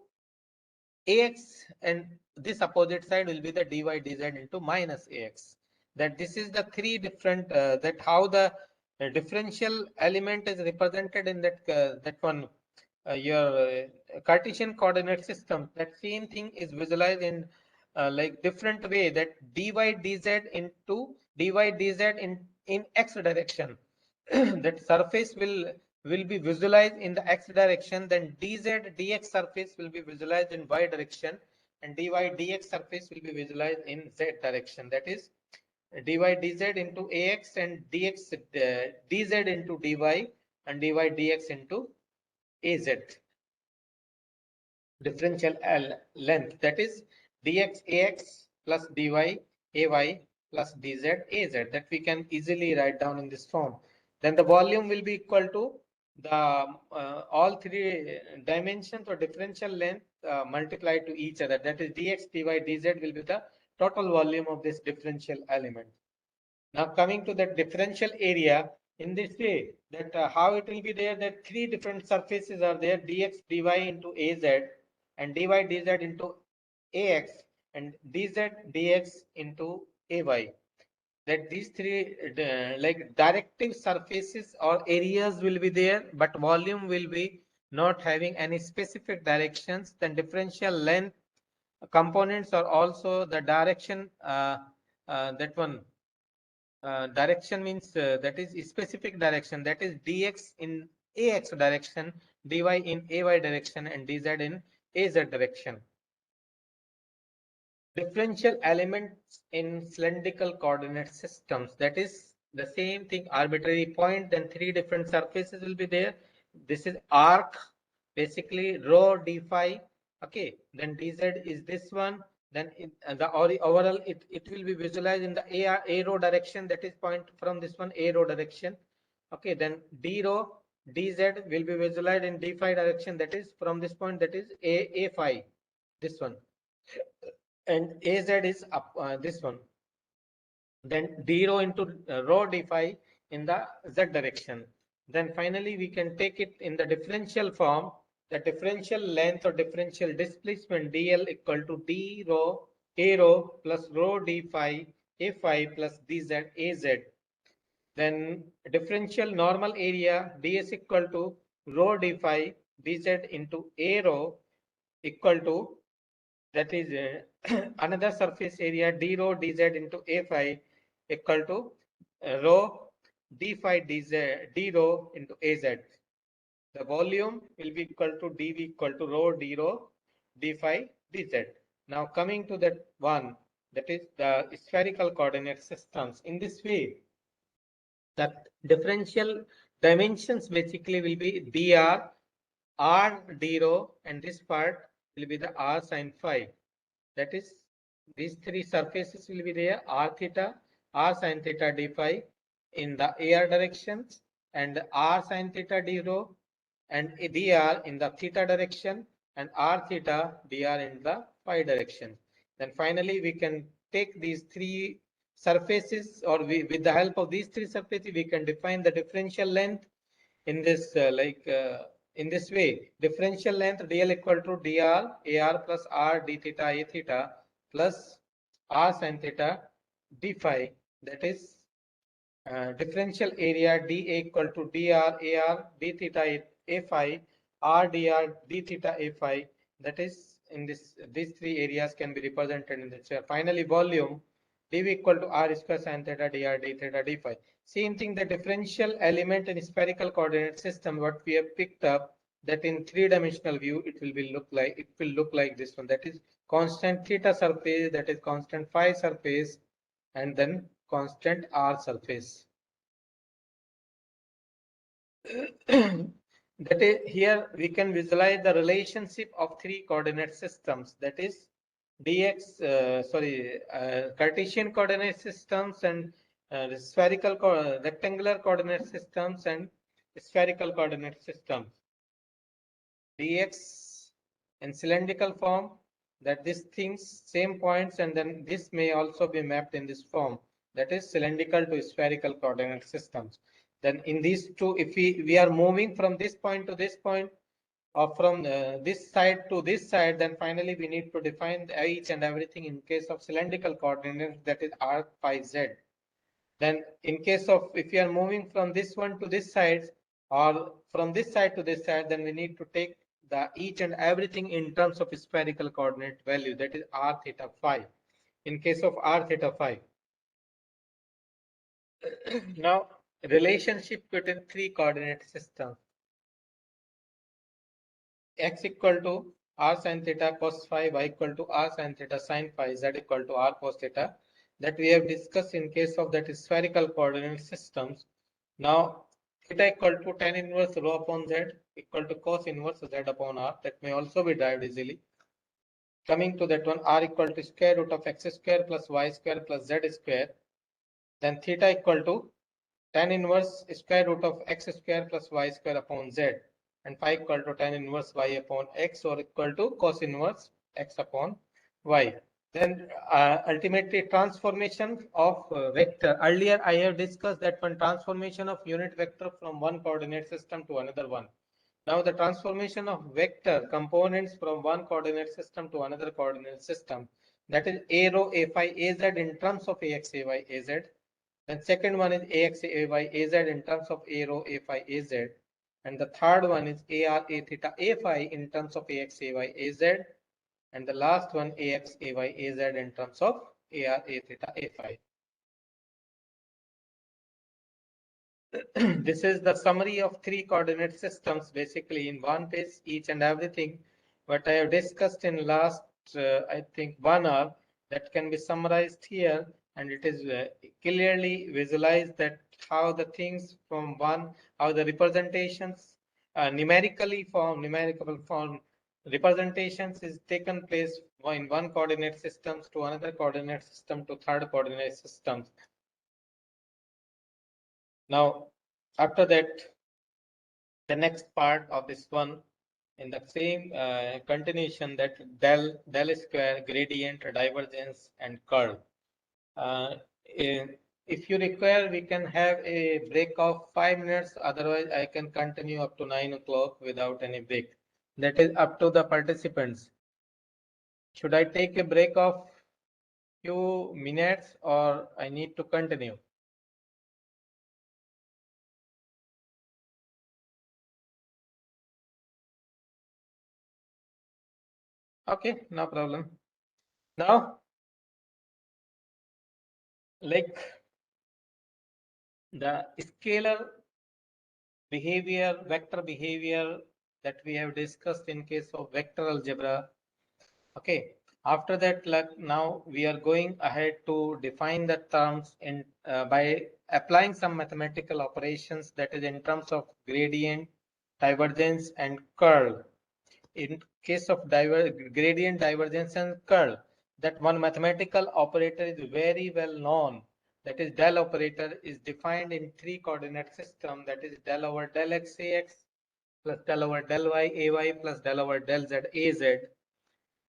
ax, and this opposite side will be the dy dz into minus ax. That this is the three different that how the differential element is represented in that one your Cartesian coordinate system. That same thing is visualized in like different way, that dy dz into dy dz in x direction. That surface will be visualized in the x direction, then dz dx surface will be visualized in y direction, and dy dx surface will be visualized in z direction. That is dy dz into ax, and dx dz into dy, and dy dx into az. Differential length, that is dx ax plus dy ay plus dz az, that we can easily write down in this form. Then the volume will be equal to the all three dimensions or differential length multiplied to each other. That is dx dy dz will be the total volume of this differential element. Now coming to the differential area, in this way, that how it will be there, that three different surfaces are there, dx dy into az, and dy dz into ax, and dz dx into ay. That these three like directive surfaces or areas will be there, but volume will be not having any specific directions. Then differential length components are also the direction that one direction means that is specific direction, that is dx in ax direction, dy in ay direction, and dz in az direction. Differential elements in cylindrical coordinate systems, that is the same thing, arbitrary point, then three different surfaces will be there. This is arc, basically rho d phi. Okay, then dz is this one. Then the overall it will be visualized in the a rho direction, that is point from this one a rho direction. Okay, then d rho dz will be visualized in d phi direction, that is from this point, that is a phi, this one, and az is up this one. Then d rho into rho d phi in the z direction. Then finally we can take it in the differential form. The differential length or differential displacement dl equal to d rho a rho plus rho d phi a phi plus dz az. Then differential normal area ds equal to rho d phi dz into a rho equal to, that is another surface area d rho dz into a phi equal to rho d phi dz d rho into az. The volume will be equal to dv equal to rho d rho d phi dz. Now coming to that one, that is the spherical coordinate systems. In this way, that differential dimensions basically will be dr, r d rho, and this part will be the r sin phi. That is, these three surfaces will be there, r theta, r sin theta d phi in the ar directions, and r sin theta d rho and dr in the theta direction, and r theta dr in the phi direction. Then finally we can take these three surfaces, or with the help of these three surfaces we can define the differential length in this in this way. Differential length dl equal to dr ar plus r d theta a theta plus r sin theta d phi, that is differential area dA equal to dr ar d theta a phi r dr d theta a phi, that is in this, these three areas can be represented in this. Finally volume dv equal to r square sin theta dr d theta d phi. Same thing, the differential element in spherical coordinate system what we have picked up, that in three-dimensional view it will be look like this one, that is constant theta surface, that is constant phi surface, and then constant r surface. That is, here we can visualize the relationship of three coordinate systems, that is dx Cartesian coordinate systems, and spherical rectangular coordinate systems, and spherical coordinate systems. Dx in cylindrical form, that these things same points, and then this may also be mapped in this form, that is cylindrical to spherical coordinate systems. Then in these two, if we are moving from this point to this point, or from this side to this side, then finally we need to define each and everything in case of cylindrical coordinates, that is r phi z. Then in case of, if you are moving from this one to this side, or from this side to this side, then we need to take the each and everything in terms of spherical coordinate value, that is r theta phi, in case of r theta phi. Now relationship between three coordinate systems, x equal to r sin theta cos phi, y equal to r sin theta sin phi, z equal to r cos theta, that we have discussed in case of that spherical coordinate systems. Now theta equal to tan inverse rho upon z equal to cos inverse z upon r, that may also be derived easily. Coming to that one, r equal to square root of x square plus y square plus z square. Then theta equal to tan inverse square root of x square plus y square upon z, and phi equal to tan inverse y upon x, or equal to cos inverse x upon y. Then ultimately transformation of vector. Earlier I have discussed that one transformation of unit vector from one coordinate system to another one. Now the transformation of vector components from one coordinate system to another coordinate system, that is a rho a phi a z in terms of ax ay az. Then second one is ax ay az in terms of a rho a phi az, and the third one is ar a theta a phi in terms of ax ay az, and the last one ax ay az in terms of ar a theta a phi. This is the summary of three coordinate systems, basically in one page, each and everything what I have discussed in last I think 1 hour, that can be summarized here, and it is clearly visualized that how the things from one, how the representations numerical form representations is taken place in one coordinate systems to another coordinate system to third coordinate systems. Now, after that, the next part of this one, in the same continuation, that del square, gradient, divergence, and curl. If you require, we can have a break of 5 minutes. Otherwise, I can continue up to 9 o'clock without any break. That is up to the participants. Should I take a break of few minutes, or I need to continue? Okay, no problem. Now, like the scalar behavior, vector behavior that we have discussed in case of vector algebra. Okay, after that, like now we are going ahead to define the terms in by applying some mathematical operations, that is in terms of gradient, divergence, and curl. In case of gradient, divergence, and curl, that one mathematical operator is very well known, that is del operator, is defined in three coordinate system, that is del over del x ax, plus del over del y ay plus del over del z az.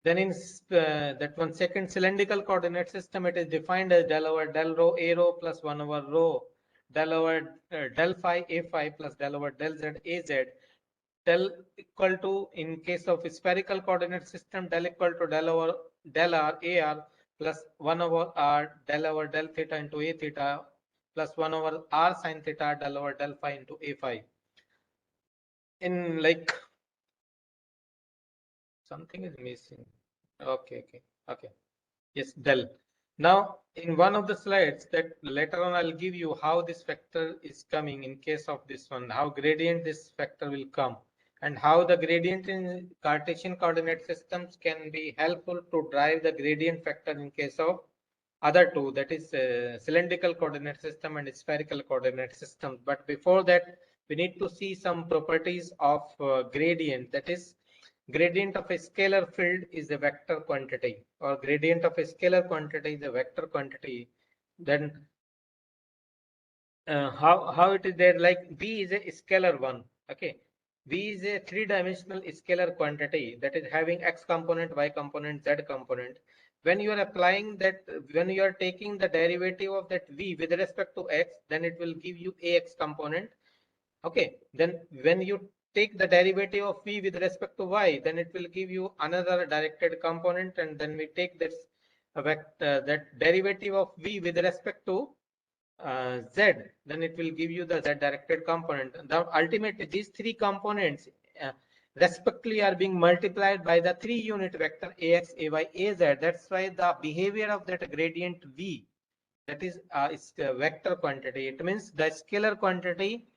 Then in that one second cylindrical coordinate system, it is defined as del over del rho a rho plus 1 over rho del over del phi a phi plus del over del z az. Del equal to, in case of spherical coordinate system, del equal to del over del r ar plus 1 over r del over del theta into a theta plus 1 over r sin theta del over del phi into a phi. In like something is missing. Okay. Yes, del. Now, in one of the slides that later on I'll give you how this factor is coming in case of this one, how gradient this factor will come, and how the gradient in Cartesian coordinate systems can be helpful to drive the gradient factor in case of other two, that is cylindrical coordinate system and spherical coordinate system. But before that, we need to see some properties of gradient, that is gradient of a scalar field is a vector quantity, or gradient of a scalar quantity is a vector quantity. Then how it is there, like v is a scalar one. Okay, v is a three-dimensional scalar quantity that is having x component, y component, z component. When you are applying that, when you are taking the derivative of that v with respect to x, then it will give you ax component. Okay, then when you take the derivative of v with respect to y, then it will give you another directed component, and then we take this that derivative of v with respect to z, then it will give you the z directed component. Now ultimately these three components uh, respectively are being multiplied by the three unit vector ax, ay, az. That's why the behavior of that gradient v, that is a vector quantity. It means the scalar quantity,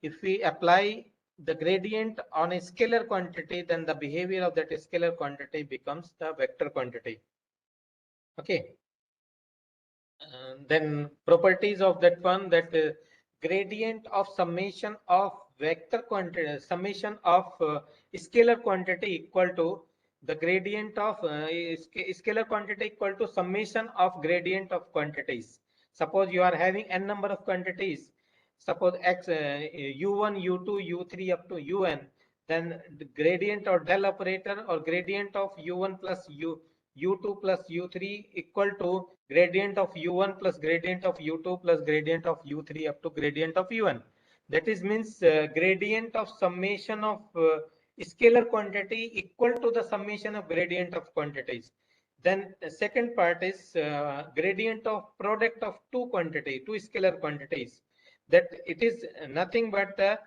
if we apply the gradient on a scalar quantity, then the behavior of that scalar quantity becomes the vector quantity. Okay. Then properties of that one, that gradient of summation of vector quantity, summation of scalar quantity equal to the gradient of scalar quantity equal to summation of gradient of quantities. Suppose you are having n number of quantities, suppose x u1 u2 u3 up to un, then the gradient or del operator or gradient of u1 plus u2 plus u3 equal to gradient of u1 plus gradient of u2 plus gradient of u3 up to gradient of u1. That is means gradient of summation of scalar quantity equal to the summation of gradient of quantities. Then the second part is gradient of product of two scalar quantities. That it is nothing but the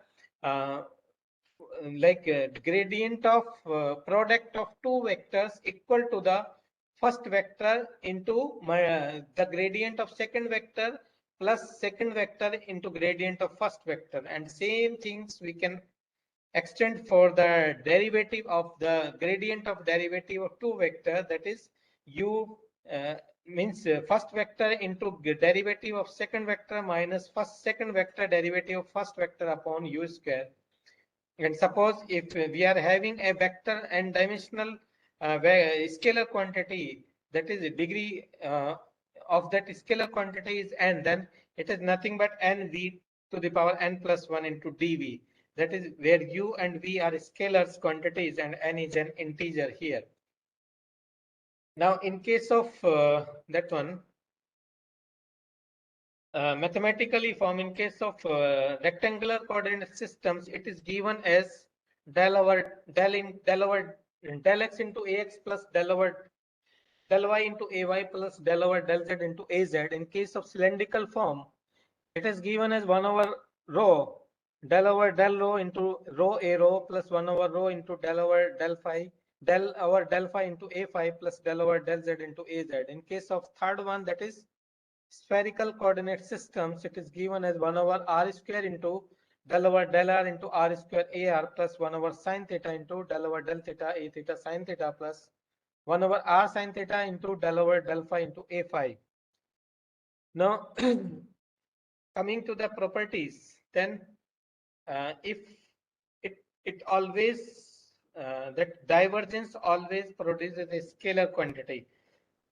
gradient of product of two vectors equal to the first vector into the gradient of second vector plus second vector into gradient of first vector, and same things we can extend for the derivative of the gradient of derivative of two vector, that is u means first vector into derivative of second vector minus second vector derivative of first vector upon u square. And suppose if we are having a vector and dimensional scalar quantity, that is a degree of that scalar quantity is n, then it is nothing but nv to the power n plus 1 into dv. That is where u and v are scalars quantities and n is an integer here. Now in case of that one, mathematically form, in case of rectangular coordinate systems, it is given as del over del x into ax plus del over del y into ay plus del over del z into az. In case of cylindrical form, it is given as 1 over rho del over del rho into rho a rho plus 1 over rho into del over del phi into a phi plus del over del z into az. In case of third one, that is spherical coordinate systems, it is given as 1 over r square into del over del r into r square ar plus 1 over sine theta into del over del theta a theta sine theta plus 1 over r sine theta into del over del phi into a phi. Now, coming to the properties, then if it always that divergence always produces a scalar quantity.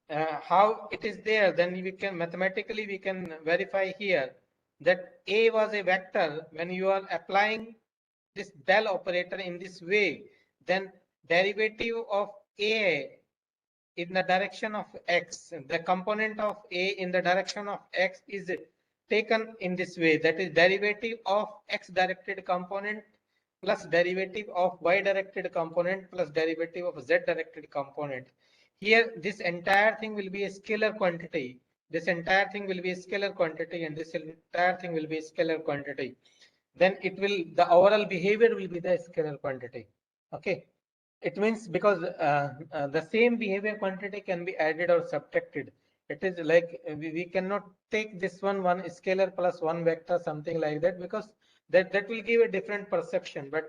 How it is there, then we can mathematically we can verify here that a was a vector when you are applying this del operator in this way, then derivative of A in the direction of x, the component of A in the direction of x is taken in this way, that is derivative of x directed component plus derivative of y directed component plus derivative of z directed component. Here this entire thing will be a scalar quantity, this entire thing will be a scalar quantity, and this entire thing will be a scalar quantity. Then it will, the overall behavior will be the scalar quantity. Okay, it means because the same behavior quantity can be added or subtracted. It is like we cannot take this one scalar plus one vector, something like that, because that will give a different perception. But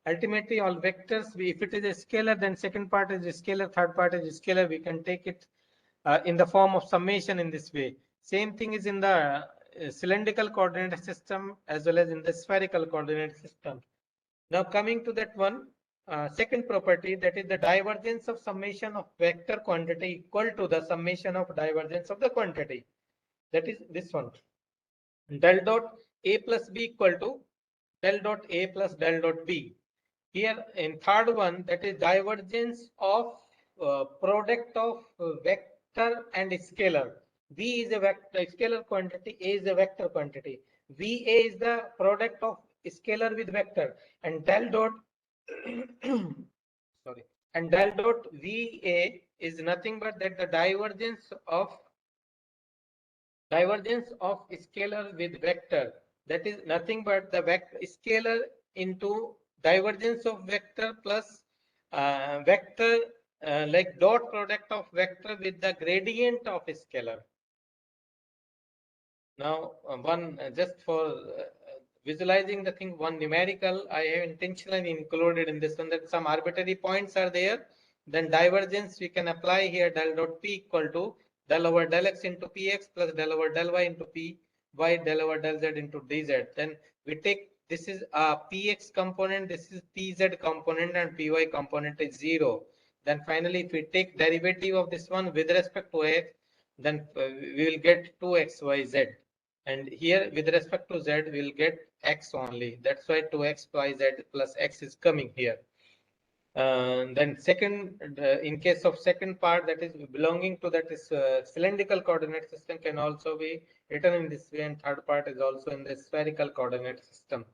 ultimately all vectors, if it is a scalar, then second part is a scalar, third part is a scalar. We can take it in the form of summation in this way. Same thing is in the cylindrical coordinate system as well as in the spherical coordinate system. Now coming to that one, second property, that is the divergence of summation of vector quantity equal to the summation of divergence of the quantity. That is this one. Del dot A plus B equal to del dot A plus del dot B. Here in third one, that is divergence of product of vector and scalar. V is a vector, scalar quantity, A is a vector quantity. VA is the product of scalar with vector, and del dot sorry, and del dot VA is nothing but that the divergence of scalar with vector, that is nothing but the vector scalar into divergence of vector plus vector like dot product of vector with the gradient of scalar. Now one just for visualizing the thing, one numerical I have intentionally included in this one, that some arbitrary points are there, then divergence we can apply here, del dot P equal to del over del x into px plus del over del y into py del over del z into dz. Then we take, this is a px component, this is pz component, and py component is 0. Then finally if we take derivative of this one with respect to x, then we will get 2xyz. And here with respect to z we will get x only, that's why 2x y z plus x is coming here. Then second, in case of second part, that is belonging to that is cylindrical coordinate system, can also be written in this way, and third part is also in the spherical coordinate system,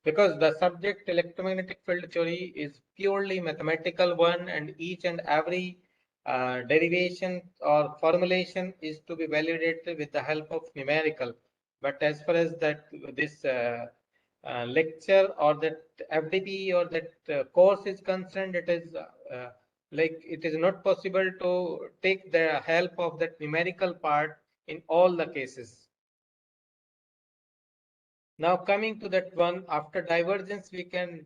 because the subject electromagnetic field theory is purely mathematical one, and each and every derivation or formulation is to be validated with the help of numerical. But as far as that this lecture or that FDP or that course is concerned, it is like it is not possible to take the help of that numerical part in all the cases. Now coming to that one, after divergence we can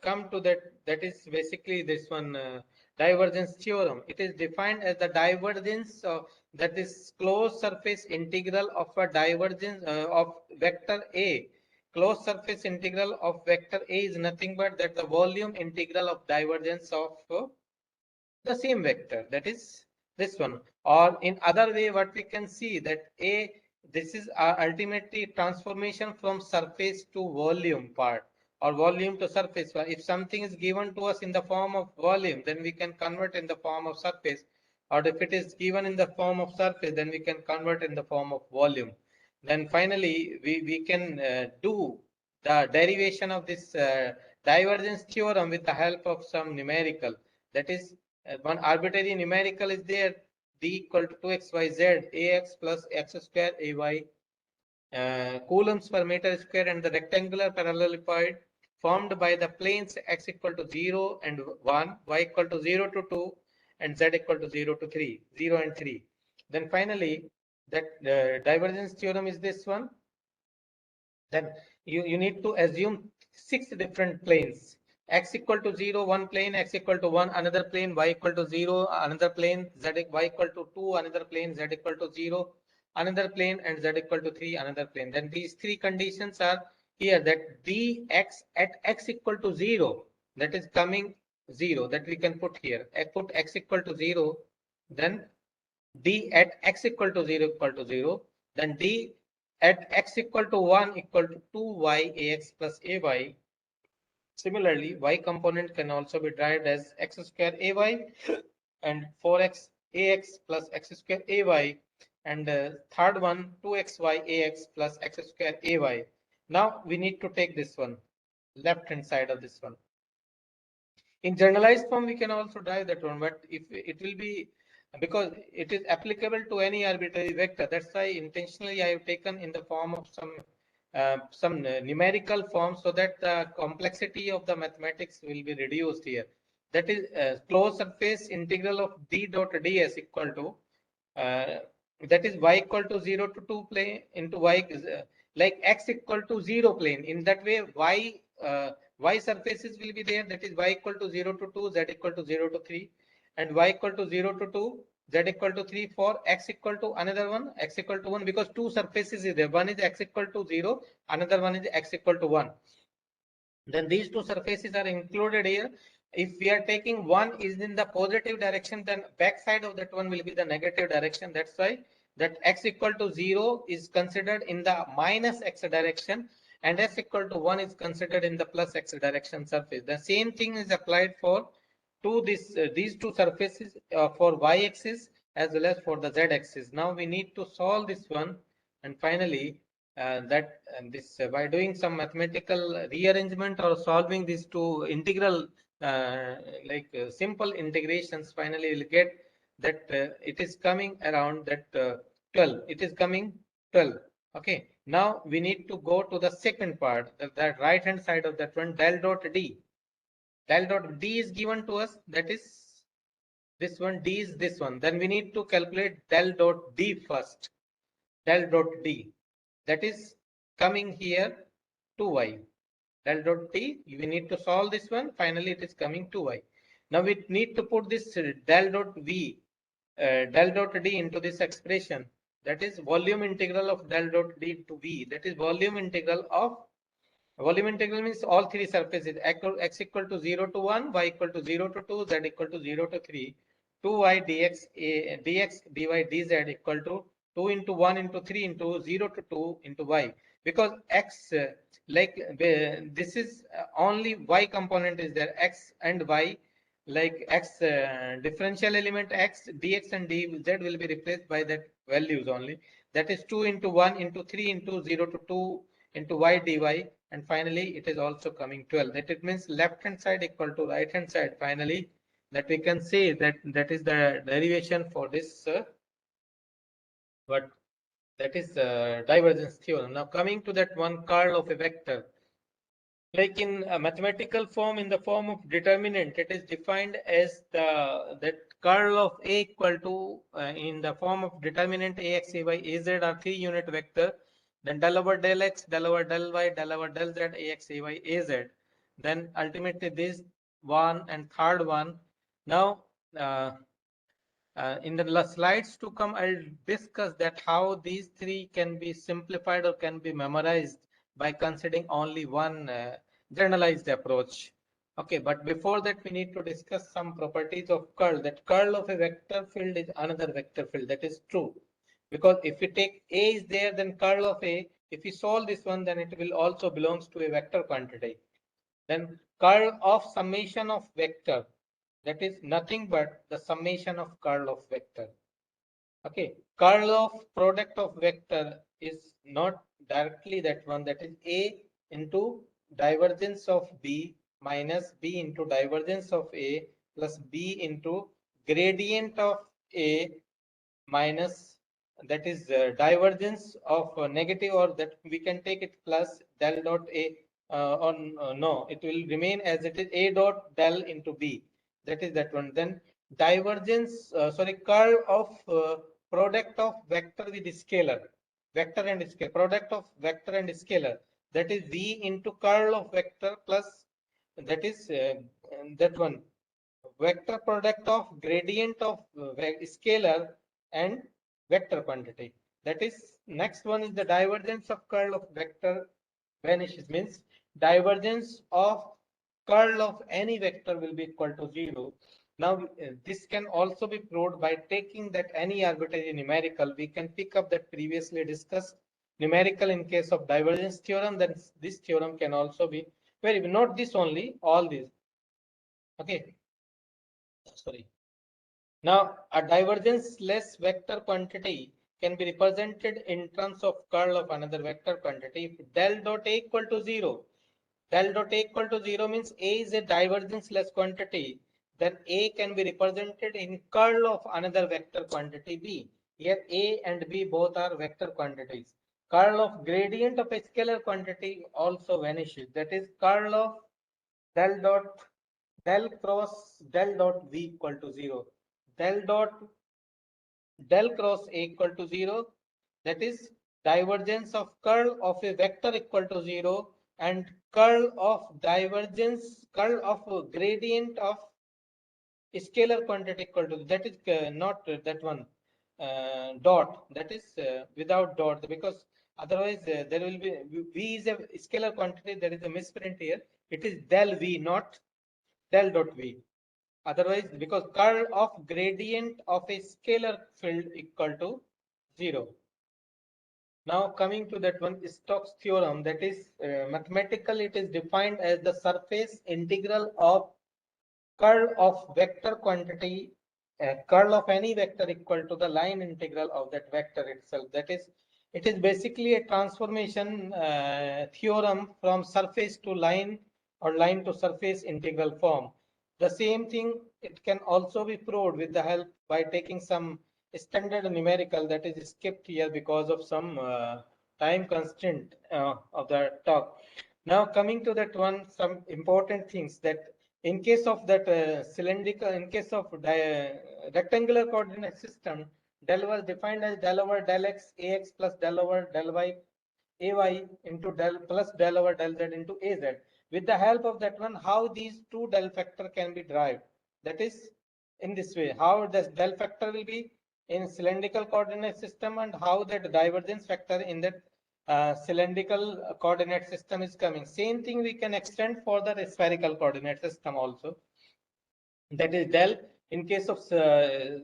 come to that, that is basically this one divergence theorem. It is defined as the divergence of that is closed surface integral of a divergence of vector A. Closed surface integral of vector A is nothing but that the volume integral of divergence of the same vector, that is this one. Or in other way what we can see, that a this is ultimately transformation from surface to volume part, or volume to surface. If something is given to us in the form of volume, then we can convert in the form of surface, or if it is given in the form of surface, then we can convert in the form of volume. Then finally we can do the derivation of this divergence theorem with the help of some numerical, that is one arbitrary numerical is there, d equal to 2xyz ax plus x square ay coulombs per meter square, and the rectangular parallelepiped formed by the planes x equal to 0 and 1, y equal to 0 to 2, and z equal to 0 to 3, 0 and 3. Then finally that divergence theorem is this one. Then you need to assume 6 different planes. X equal to 0, one plane, x equal to 1, another plane, y equal to 0, another plane, y equal to 2, another plane, z equal to 0, another plane, and z equal to 3, another plane. Then these three conditions are here, that dx at x equal to 0, that is coming 0, that we can put here. I put x equal to 0, then d at x equal to 0 equal to 0, then d at x equal to 1 equal to 2y ax plus ay, Similarly, y component can also be derived as x square ay and 4x ax plus x square ay, and third one 2xy ax plus x square ay. Now we need to take this one, left hand side of this one. In generalized form, we can also derive that one, but if it will be, because it is applicable to any arbitrary vector, that's why intentionally I have taken in the form of some numerical form, so that the complexity of the mathematics will be reduced here. That is closed surface integral of d dot ds equal to uh, that is y equal to 0 to 2 plane into y like x equal to 0 plane. In that way, y surfaces will be there, that is y equal to 0 to 2, z equal to 0 to 3, and y equal to 0 to 2, z equal to 3, for x equal to another one, x equal to 1, because two surfaces is there, one is x equal to 0, another one is x equal to 1. Then these two surfaces are included here. If we are taking one is in the positive direction, then back side of that one will be the negative direction. That's why that x equal to 0 is considered in the minus x direction, and s equal to 1 is considered in the plus x direction surface. The same thing is applied for these two surfaces for y axis as well as for the z axis. Now we need to solve this one, and finally this by doing some mathematical rearrangement or solving these two integral simple integrations, finally we'll get that it is coming around that 12. It is coming 12. Okay, now we need to go to the second part, that right hand side of that one, del dot d. Del dot d is given to us, that is this one, d is this one. Then we need to calculate del dot d first. Del dot d, that is coming here 2y. Del dot t, we need to solve this one. Finally, it is coming 2y. Now we need to put this del dot v, del dot d into this expression. That is volume integral of del dot d to v. That is volume integral of volume integral means all three surfaces, x equal to 0 to 1, y equal to 0 to 2, z equal to 0 to 3, 2y dx dy dz equal to 2 into 1 into 3 into 0 to 2 into y. Because x, this is only y component is there, x and y, like x differential element x, dx and dz will be replaced by that values only. That is 2 into 1 into 3 into 0 to 2 into y dy, and finally it is also coming 12. That it means left hand side equal to right hand side. Finally, that we can say that that is the derivation for this but that is divergence theorem. Now coming to that one, curl of a vector, like in a mathematical form, in the form of determinant, it is defined as the that curl of a equal to in the form of determinant ax, ay, az are 3-unit vector, then del over del x, del over del y, del over del z, ax, ay, az. Then ultimately this one and third one. Now in the slides to come, I'll discuss that how these three can be simplified or can be memorized by considering only one generalized approach. Okay, but before that, we need to discuss some properties of curl. That curl of a vector field is another vector field. That is true. Because if we take A is there, then curl of A, if we solve this one, then it will also belongs to a vector quantity. Then curl of summation of vector, that is nothing but the summation of curl of vector. Okay, curl of product of vector is not directly that one, that is A into divergence of B minus B into divergence of A plus B into gradient of A minus, that is divergence of negative, or that we can take it plus del dot A no, it will remain as it is A dot del into B. That is that one. Then divergence, sorry, curl of product of vector with scalar, vector and scalar, product of vector and scalar, that is V into curl of vector plus, that is that one, vector product of gradient of scalar and vector quantity. That is next one is the divergence of curl of vector vanishes, means divergence of curl of any vector will be equal to 0. Now this can also be proved by taking that any arbitrary numerical. We can pick up that previously discussed numerical in case of divergence theorem. Then this theorem can also be, very not this only, all these. Okay, sorry. Now, a divergence-less vector quantity can be represented in terms of curl of another vector quantity. If del dot A equal to 0, del dot A equal to 0 means A is a divergence-less quantity. Then A can be represented in curl of another vector quantity B. Here A and B both are vector quantities. Curl of gradient of a scalar quantity also vanishes. That is curl of del dot del cross del dot V equal to 0. Del dot del cross A equal to 0, that is divergence of curl of a vector equal to 0, and curl of gradient of scalar quantity equal to, that is not that one dot, that is without dot, because otherwise there will be V is a scalar quantity, there is a misprint here. It is del V, not del dot V. Otherwise, because curl of gradient of a scalar field equal to 0. Now coming to that one Stokes theorem, that is mathematical, it is defined as the surface integral of curl of vector quantity, curl of any vector equal to the line integral of that vector itself. That is, it is basically a transformation theorem from surface to line or line to surface integral form. The same thing, it can also be proved with the help by taking some standard numerical that is skipped here because of some time constraint of the talk. Now coming to that one, some important things that in case of that cylindrical, in case of rectangular coordinate system, del was defined as del over del x ax plus del over del y ay into del plus del over del z into az. With the help of that one, how these two del factor can be derived. That is in this way, how this del factor will be in cylindrical coordinate system and how that divergence factor in that cylindrical coordinate system is coming. Same thing we can extend for the spherical coordinate system also. That is del in case of that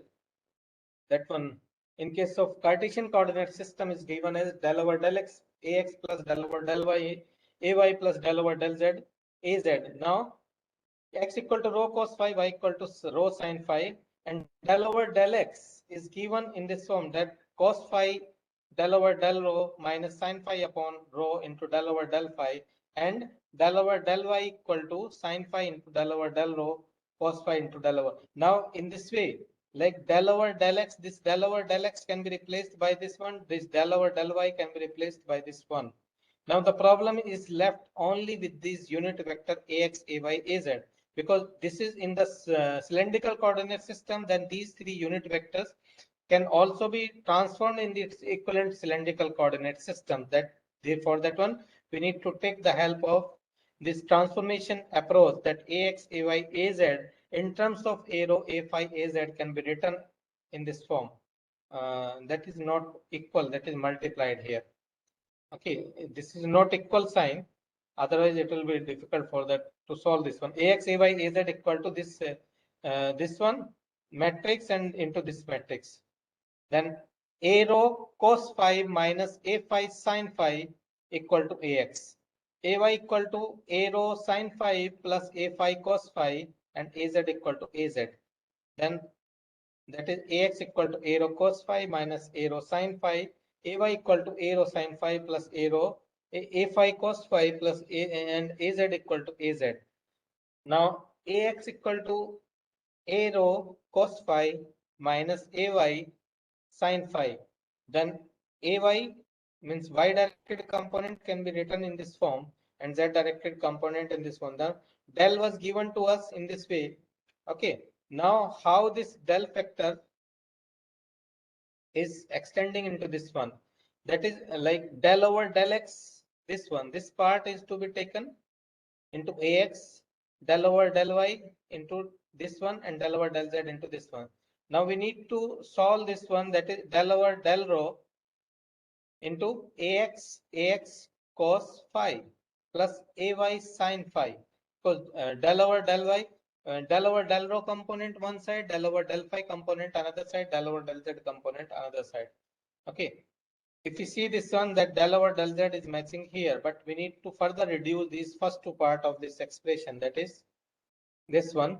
one. In case of Cartesian coordinate system is given as del over del x ax plus del over del y ay plus del over del z az. Now x equal to rho cos phi, y equal to rho sin phi, and del over del x is given in this form, that cos phi del over del rho minus sin phi upon rho into del over del phi, and del over del y equal to sin phi into del over del rho cos phi into del over. Now in this way, like del over del x, this del over del x can be replaced by this one, this del over del y can be replaced by this one. Now the problem is left only with this unit vector ax, ay, az, because this is in the cylindrical coordinate system. Then these three unit vectors can also be transformed in the equivalent cylindrical coordinate system. That therefore that one we need to take the help of this transformation approach, that ax, ay, az in terms of a rho, a phi, az can be written in this form. That is not equal, that is multiplied here. Okay, this is not equal sign, otherwise it will be difficult for that to solve this one. Ax, ay, az equal to this one matrix and into this matrix. Then a rho cos phi minus a phi sin phi equal to ax. Ay equal to a rho sin phi plus a phi cos phi, and az equal to az. Then that is ax equal to a rho cos phi minus a rho sin phi, ay equal to a rho sin phi plus a rho a phi cos phi plus a, and az equal to az. Now ax equal to a rho cos phi minus ay sin phi. Then ay means y directed component can be written in this form, and z directed component in this one. The del was given to us in this way. Okay, now how this del factor is extending into this one, that is like del over del x, this one, this part is to be taken into ax, del over del y into this one, and del over del z into this one. Now we need to solve this one, that is del over del rho into ax cos phi plus ay sin phi, because del over del y, del over del rho component one side, del over del phi component another side, del over del z component another side. Okay, if you see this one, that del over del z is matching here, but we need to further reduce these first two part of this expression, that is this one,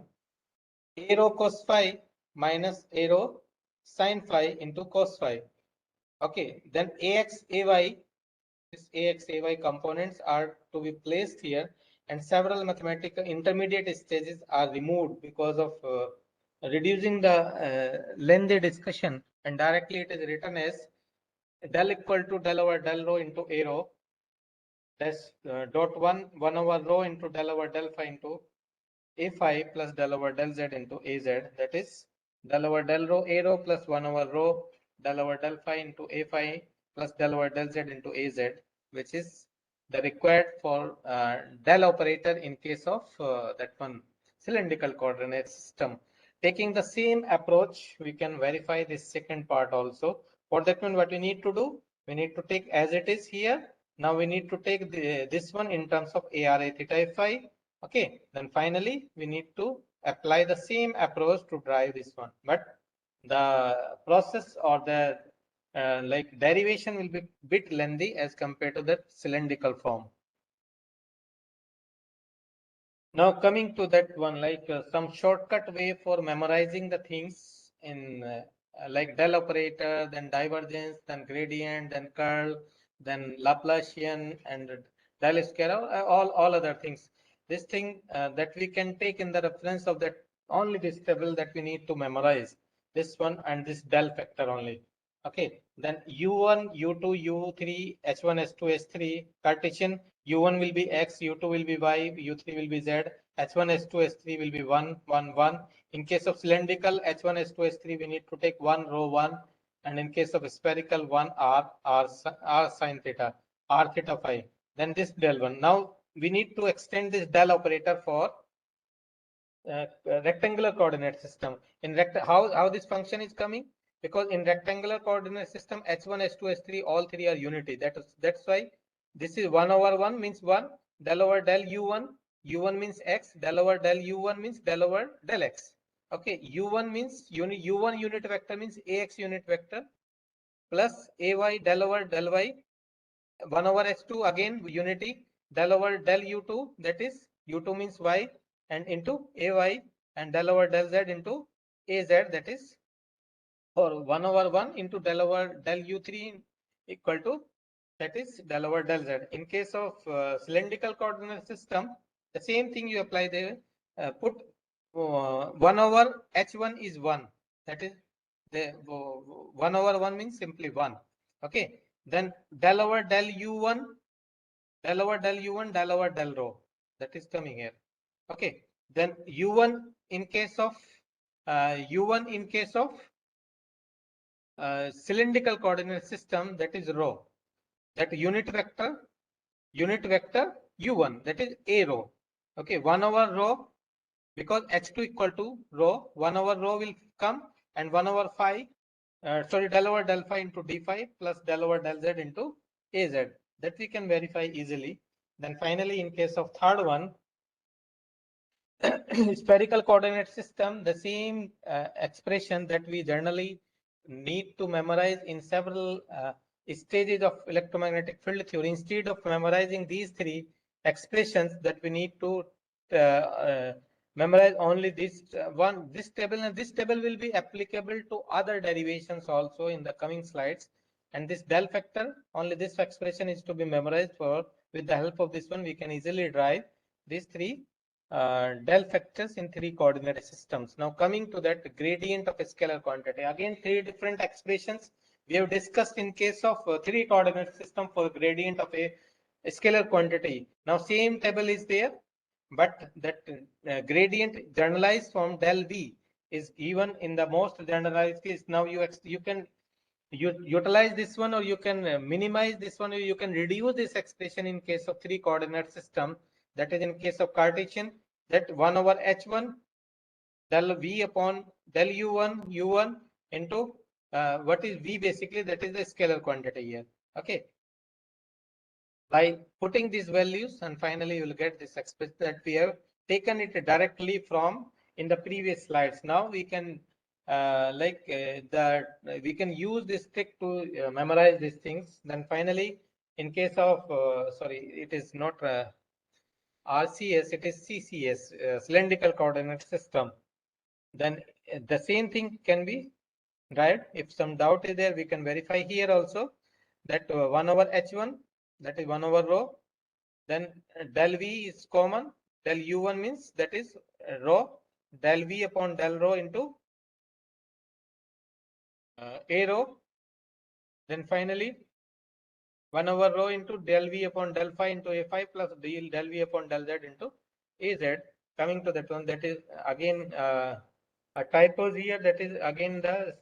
a rho cos phi minus a rho sin phi into cos phi. Okay, then ax ay, this ax ay components are to be placed here, and several mathematical intermediate stages are removed because of reducing the lengthy discussion, and directly it is written as del equal to del over del rho into a rho dash dot 1 over rho into del over del phi into a phi plus del over del z into az, that is del over del rho a rho plus 1 over rho del over del phi into a phi plus del over del z into az, which is the required for del operator in case of that one cylindrical coordinate system. Taking the same approach, we can verify this second part also. For that one, what we need to do, we need to take as it is here. Now we need to take this one in terms of ARA theta phi. Okay, then finally we need to apply the same approach to drive this one. But the process or the like derivation will be bit lengthy as compared to the cylindrical form. Now coming to that one, like some shortcut way for memorizing the things in like del operator, then divergence, then gradient, then curl, then Laplacian and del scalar, all other things. This thing that we can take in the reference of that only this table that we need to memorize, this one and this del factor only. Okay, then U1, U2, U3, H1, H2, H3, Cartesian, U1 will be X, U2 will be Y, U3 will be Z, H1, H2, H3 will be 1, 1, 1. In case of cylindrical, H1, H2, H3, we need to take 1 rho 1. And in case of spherical, 1 R sin theta, R theta phi. Then this del 1. Now we need to extend this del operator for rectangular coordinate system. In how this function is coming? Because in rectangular coordinate system, H1, H2, H3, all three are unity. That's why this is 1 over 1 means 1, del over del U1, U1 means X, del over del U1 means del over del X. Okay, U1 means U1 unit vector means AX unit vector plus AY del over del Y, 1 over H2 again unity, del over del U2, that is U2 means Y, and into AY, and del over del Z into AZ, that is, or 1 over 1 into del over del U3 equal to, that is del over del Z. In case of cylindrical coordinate system, the same thing you apply there. Put 1 over H1 is 1, that is the 1 over 1 means simply 1. Okay, then del over del U1, del over del U1, del over del rho, that is coming here. Okay, then U1 in case of U1 in case of cylindrical coordinate system, that is rho, that unit vector U1, that is a rho. Okay, 1 over rho, because H2 equal to rho, 1 over rho will come, and 1 over phi, sorry, del over del phi into d phi plus del over del z into az, that we can verify easily. Then finally, in case of third one, spherical coordinate system, the same expression that we generally need to memorize in several stages of electromagnetic field theory. Instead of memorizing these three expressions, that we need to memorize only this one, this table, and this table will be applicable to other derivations also in the coming slides. And this del factor, only this expression is to be memorized. For with the help of this one, we can easily derive these three del factors in three coordinate systems. Now coming to that gradient of a scalar quantity, again three different expressions we have discussed in case of three coordinate system for gradient of a scalar quantity. Now same table is there, but that gradient generalized from del V is given in the most generalized case. Now you can utilize this one, or you can minimize this one, or you can reduce this expression in case of three coordinate system. That is in case of Cartesian, that 1 over H1 del V upon del U1 into what is V basically, that is the scalar quantity here. Okay, by putting these values, and finally you will get this expression that we have taken it directly from in the previous slides. Now we can we can use this trick to memorize these things. Then finally, in case of sorry, it is not RCS, it is CCS, cylindrical coordinate system. Then the same thing can be derived. If some doubt is there, we can verify here also that 1 over H1, that is 1 over rho. Then del V is common. Del U1 means that is rho. Del V upon del rho into A rho. Then finally 1 over rho into del V upon del phi into A phi plus del V upon del Z into AZ. Coming to that one, that is again a typos here, that is again the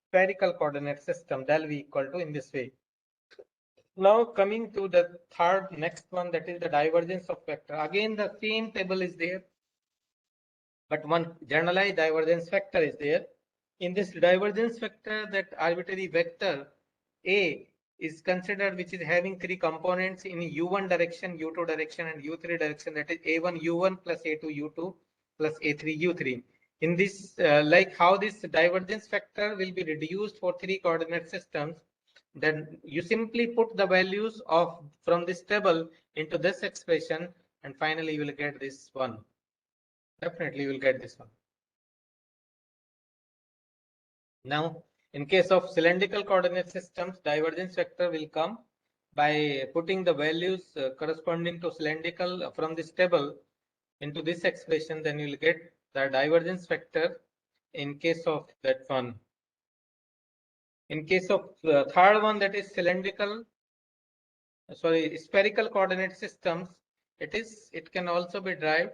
spherical coordinate system, del V equal to in this way. Now coming to the third next one, that is the divergence of vector. Again the same table is there, but one generalized divergence vector is there. In this divergence vector, that arbitrary vector A is considered, which is having three components in U1 direction, U2 direction, and U3 direction, that is A1 U1 plus A2 U2 plus A3 U3. In this, like how this divergence factor will be reduced for three coordinate systems, then you simply put the values of from this table into this expression, and finally you will get this one. Definitely you will get this one. Now, in case of cylindrical coordinate systems, divergence vector will come by putting the values corresponding to cylindrical from this table into this expression. Then you will get the divergence vector in case of that one. In case of the third one, that is cylindrical, sorry, spherical coordinate systems, it can also be derived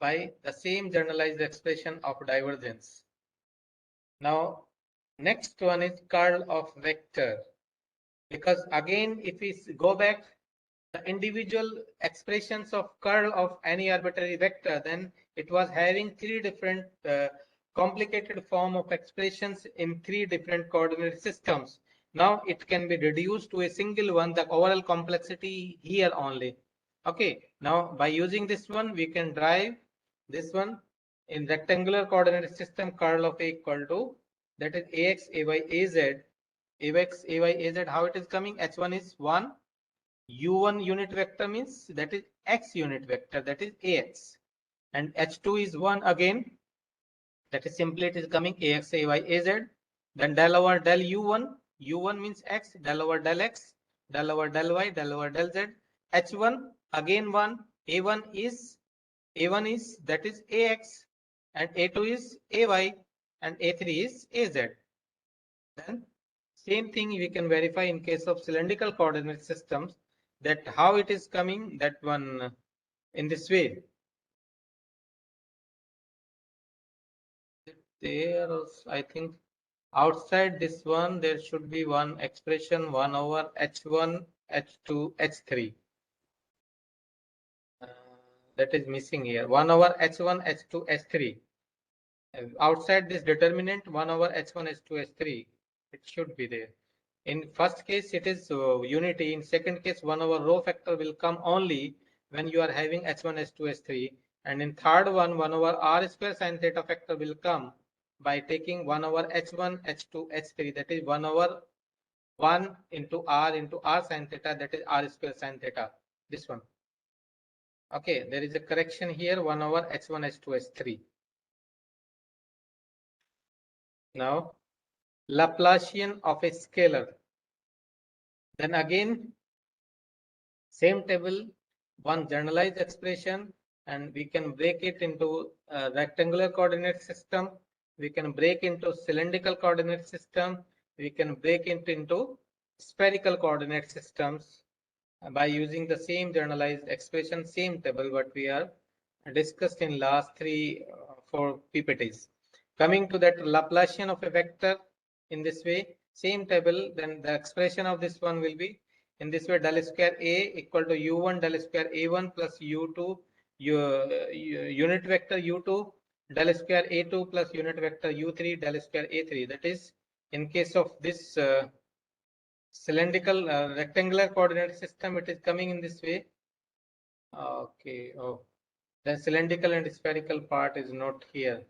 by the same generalized expression of divergence. Now, next one is curl of vector. Because again, if we go back the individual expressions of curl of any arbitrary vector, then it was having three different complicated form of expressions in three different coordinate systems. Now it can be reduced to a single one, the overall complexity here only. Okay, now by using this one, we can derive this one in rectangular coordinate system, curl of A equal to, that is AX, AY, AZ. AX, AY, AZ, how it is coming? H1 is 1. U1 unit vector means that is X unit vector, that is AX. And H2 is 1 again. That is simply it is coming AX, AY, AZ. Then del over del U1. U1 means X, del over del X, del over del Y, del over del Z. H1 again 1. A1 is that is AX, and A2 is AY, and A3 is AZ. Then same thing we can verify in case of cylindrical coordinate systems, that how it is coming, that one in this way. There also, I think outside this one there should be one expression 1 over H1 H2 H3. That is missing here, 1 over H1 H2 H3. Outside this determinant 1 over H1 H2 H3, it should be there. In first case it is unity. In second case 1 over rho factor will come only when you are having H1 H2 H3, and in third one 1 over r square sin theta factor will come by taking 1 over H1 H2 H3, that is 1 over 1 into r sin theta, that is r square sin theta, this one. Okay, there is a correction here, 1 over H1 H2 H3. Now Laplacian of a scalar. Then again, same table, one generalized expression, and we can break it into a rectangular coordinate system. We can break into cylindrical coordinate system. We can break it into spherical coordinate systems by using the same generalized expression, same table what we are discussed in last 4 PPTs. Coming to that Laplacian of a vector in this way, same table, then the expression of this one will be in this way, del square A equal to U1 del square A1 plus U2 unit vector U2 del square A2 plus unit vector U3 del square A3. That is in case of this cylindrical rectangular coordinate system, it is coming in this way. Okay, oh, the cylindrical and spherical part is not here.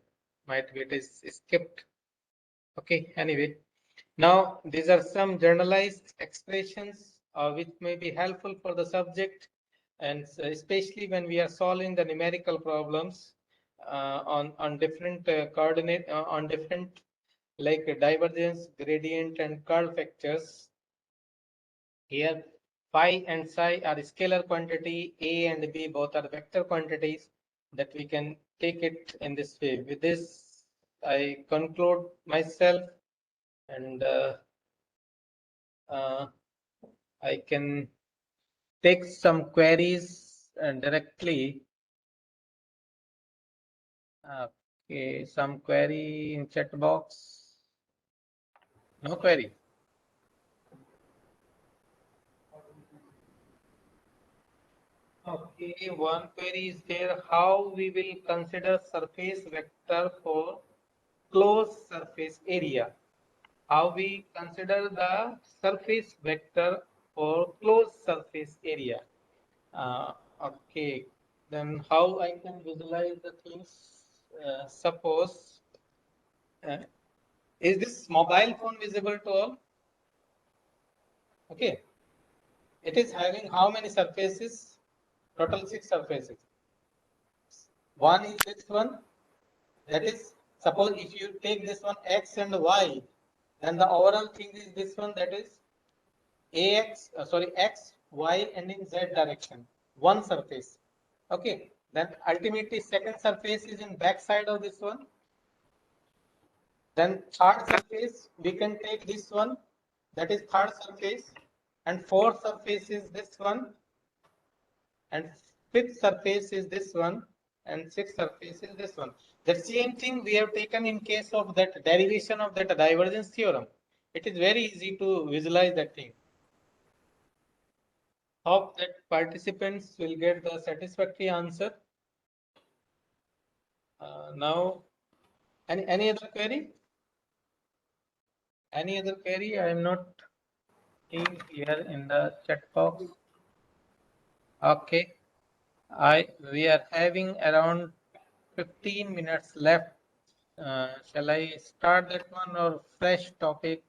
Might be it is skipped. Okay, anyway, now these are some generalized expressions which may be helpful for the subject, and especially when we are solving the numerical problems on different coordinate on different like divergence, gradient, and curl factors. Here, phi and psi are scalar quantity, A and B both are vector quantities that we can take it in this way. With this, I conclude myself, and uh, I can take some queries directly. Okay, some query in chat box. No query. Okay, one query is there. How we will consider surface vector for closed surface area? How we consider the surface vector for closed surface area? Okay, then how I can visualize the things? Suppose, uh, is this mobile phone visible to all? Okay, it is having how many surfaces? Total 6 surfaces. One is this one. That is, suppose if you take this one x and y, then the overall thing is this one, that is x, y, and in z direction. One surface. Okay. Then ultimately second surface is in back side of this one. Then third surface, we can take this one, that is third surface, and fourth surface is this one, and fifth surface is this one, and sixth surface is this one. The same thing we have taken in case of that derivation of that divergence theorem. It is very easy to visualize that thing. Hope that participants will get the satisfactory answer. Now, any other query? Any other query? I am not seeing here in the chat box. Okay, we are having around 15 minutes left. Shall I start that one or fresh topic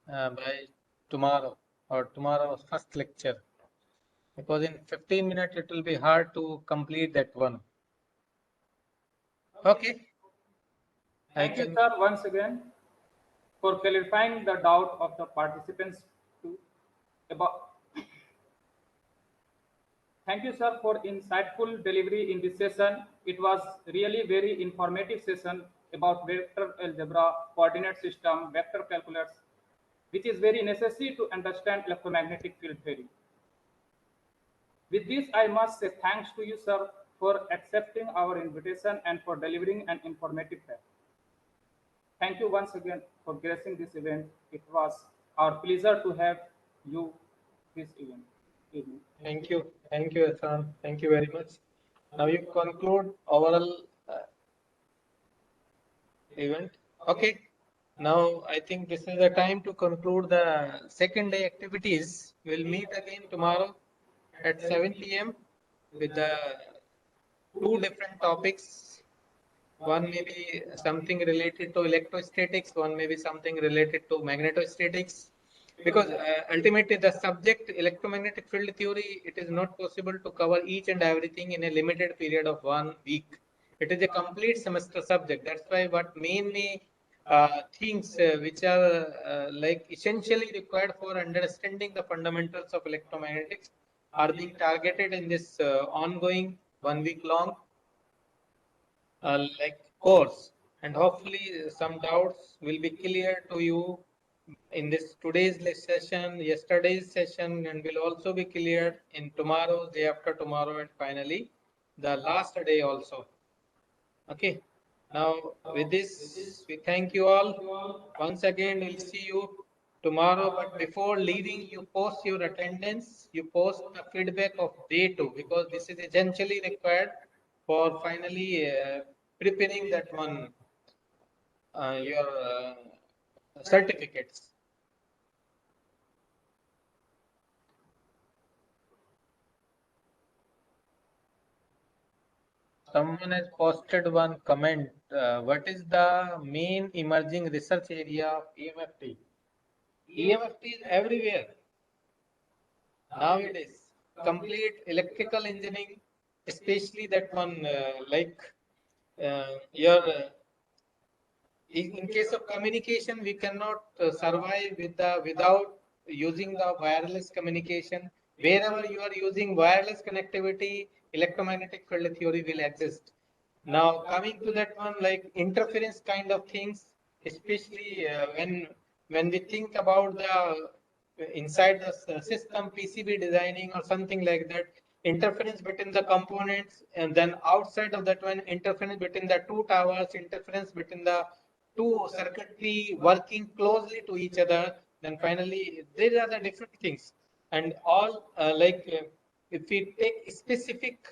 by tomorrow or tomorrow's first lecture? Because in 15 minutes it will be hard to complete that one. Okay, I Thank you, can. sir, once again for clarifying the doubt of the participants too about. Thank you, sir, for insightful delivery in this session. It was really very informative session about vector algebra, coordinate system, vector calculus, which is very necessary to understand electromagnetic field theory. With this, I must say thanks to you, sir, for accepting our invitation and for delivering an informative talk. Thank you once again for gracing this event. It was our pleasure to have you this event. Evening. Thank you, Hassan. Thank you very much. Now you conclude overall event. Okay. Now I think this is the time to conclude the second day activities. We'll meet again tomorrow at 7 p.m. with the two different topics. One may be something related to electrostatics, one may be something related to magnetostatics. Because ultimately the subject electromagnetic field theory, it is not possible to cover each and everything in a limited period of 1 week. It is a complete semester subject. That's why what main things which are like essentially required for understanding the fundamentals of electromagnetics are being targeted in this ongoing 1 week long like course, and hopefully some doubts will be clear to you in this today's session, yesterday's session, and will also be cleared in tomorrow, day after tomorrow, and finally the last day also. Okay. Now with this, we thank you all. Once again, we'll see you tomorrow. But before leaving, you post your attendance. You post the feedback of day two, because this is essentially required for finally preparing that one your certificates. Someone has posted one comment. What is the main emerging research area of EMFT? EMFT is everywhere nowadays. Complete electrical engineering, especially that one like your in case of communication, we cannot survive without using the wireless communication. Wherever you are using wireless connectivity, electromagnetic field theory will exist. Now, coming to that one, like interference kind of things, especially when we think about the inside the system PCB designing or something like that, interference between the components, and then outside of that one, interference between the two towers, interference between the two circuitry working closely to each other. Then finally, these are the different things, and all if we take specific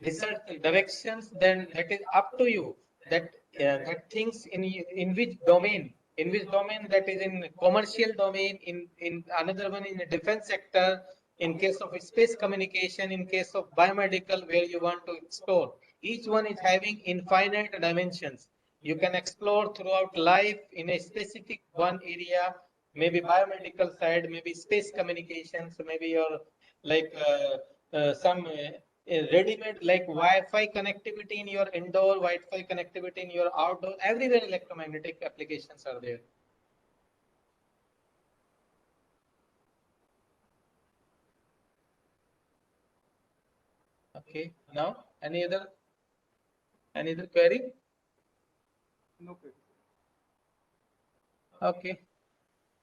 research directions, then that is up to you. That that things in which domain, that is in commercial domain, in another one in the defense sector, in case of space communication, in case of biomedical, where you want to explore. Each one is having infinite dimensions. You can explore throughout life in a specific one area, maybe biomedical side, maybe space communications, maybe your like some ready-made like Wi-Fi connectivity in your indoor, Wi-Fi connectivity in your outdoor. Everywhere electromagnetic applications are there. Okay. Now, any other query? No query. Okay.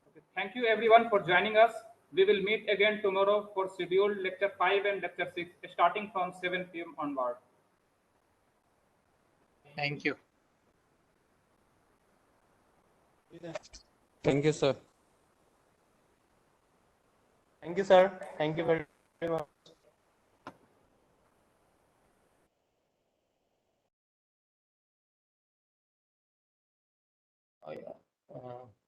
Okay. Thank you everyone for joining us. We will meet again tomorrow for scheduled lecture 5 and lecture 6 starting from 7 p.m. onward. Thank you. Thank you, sir. Thank you, sir. Thank you very much. Oh, yeah.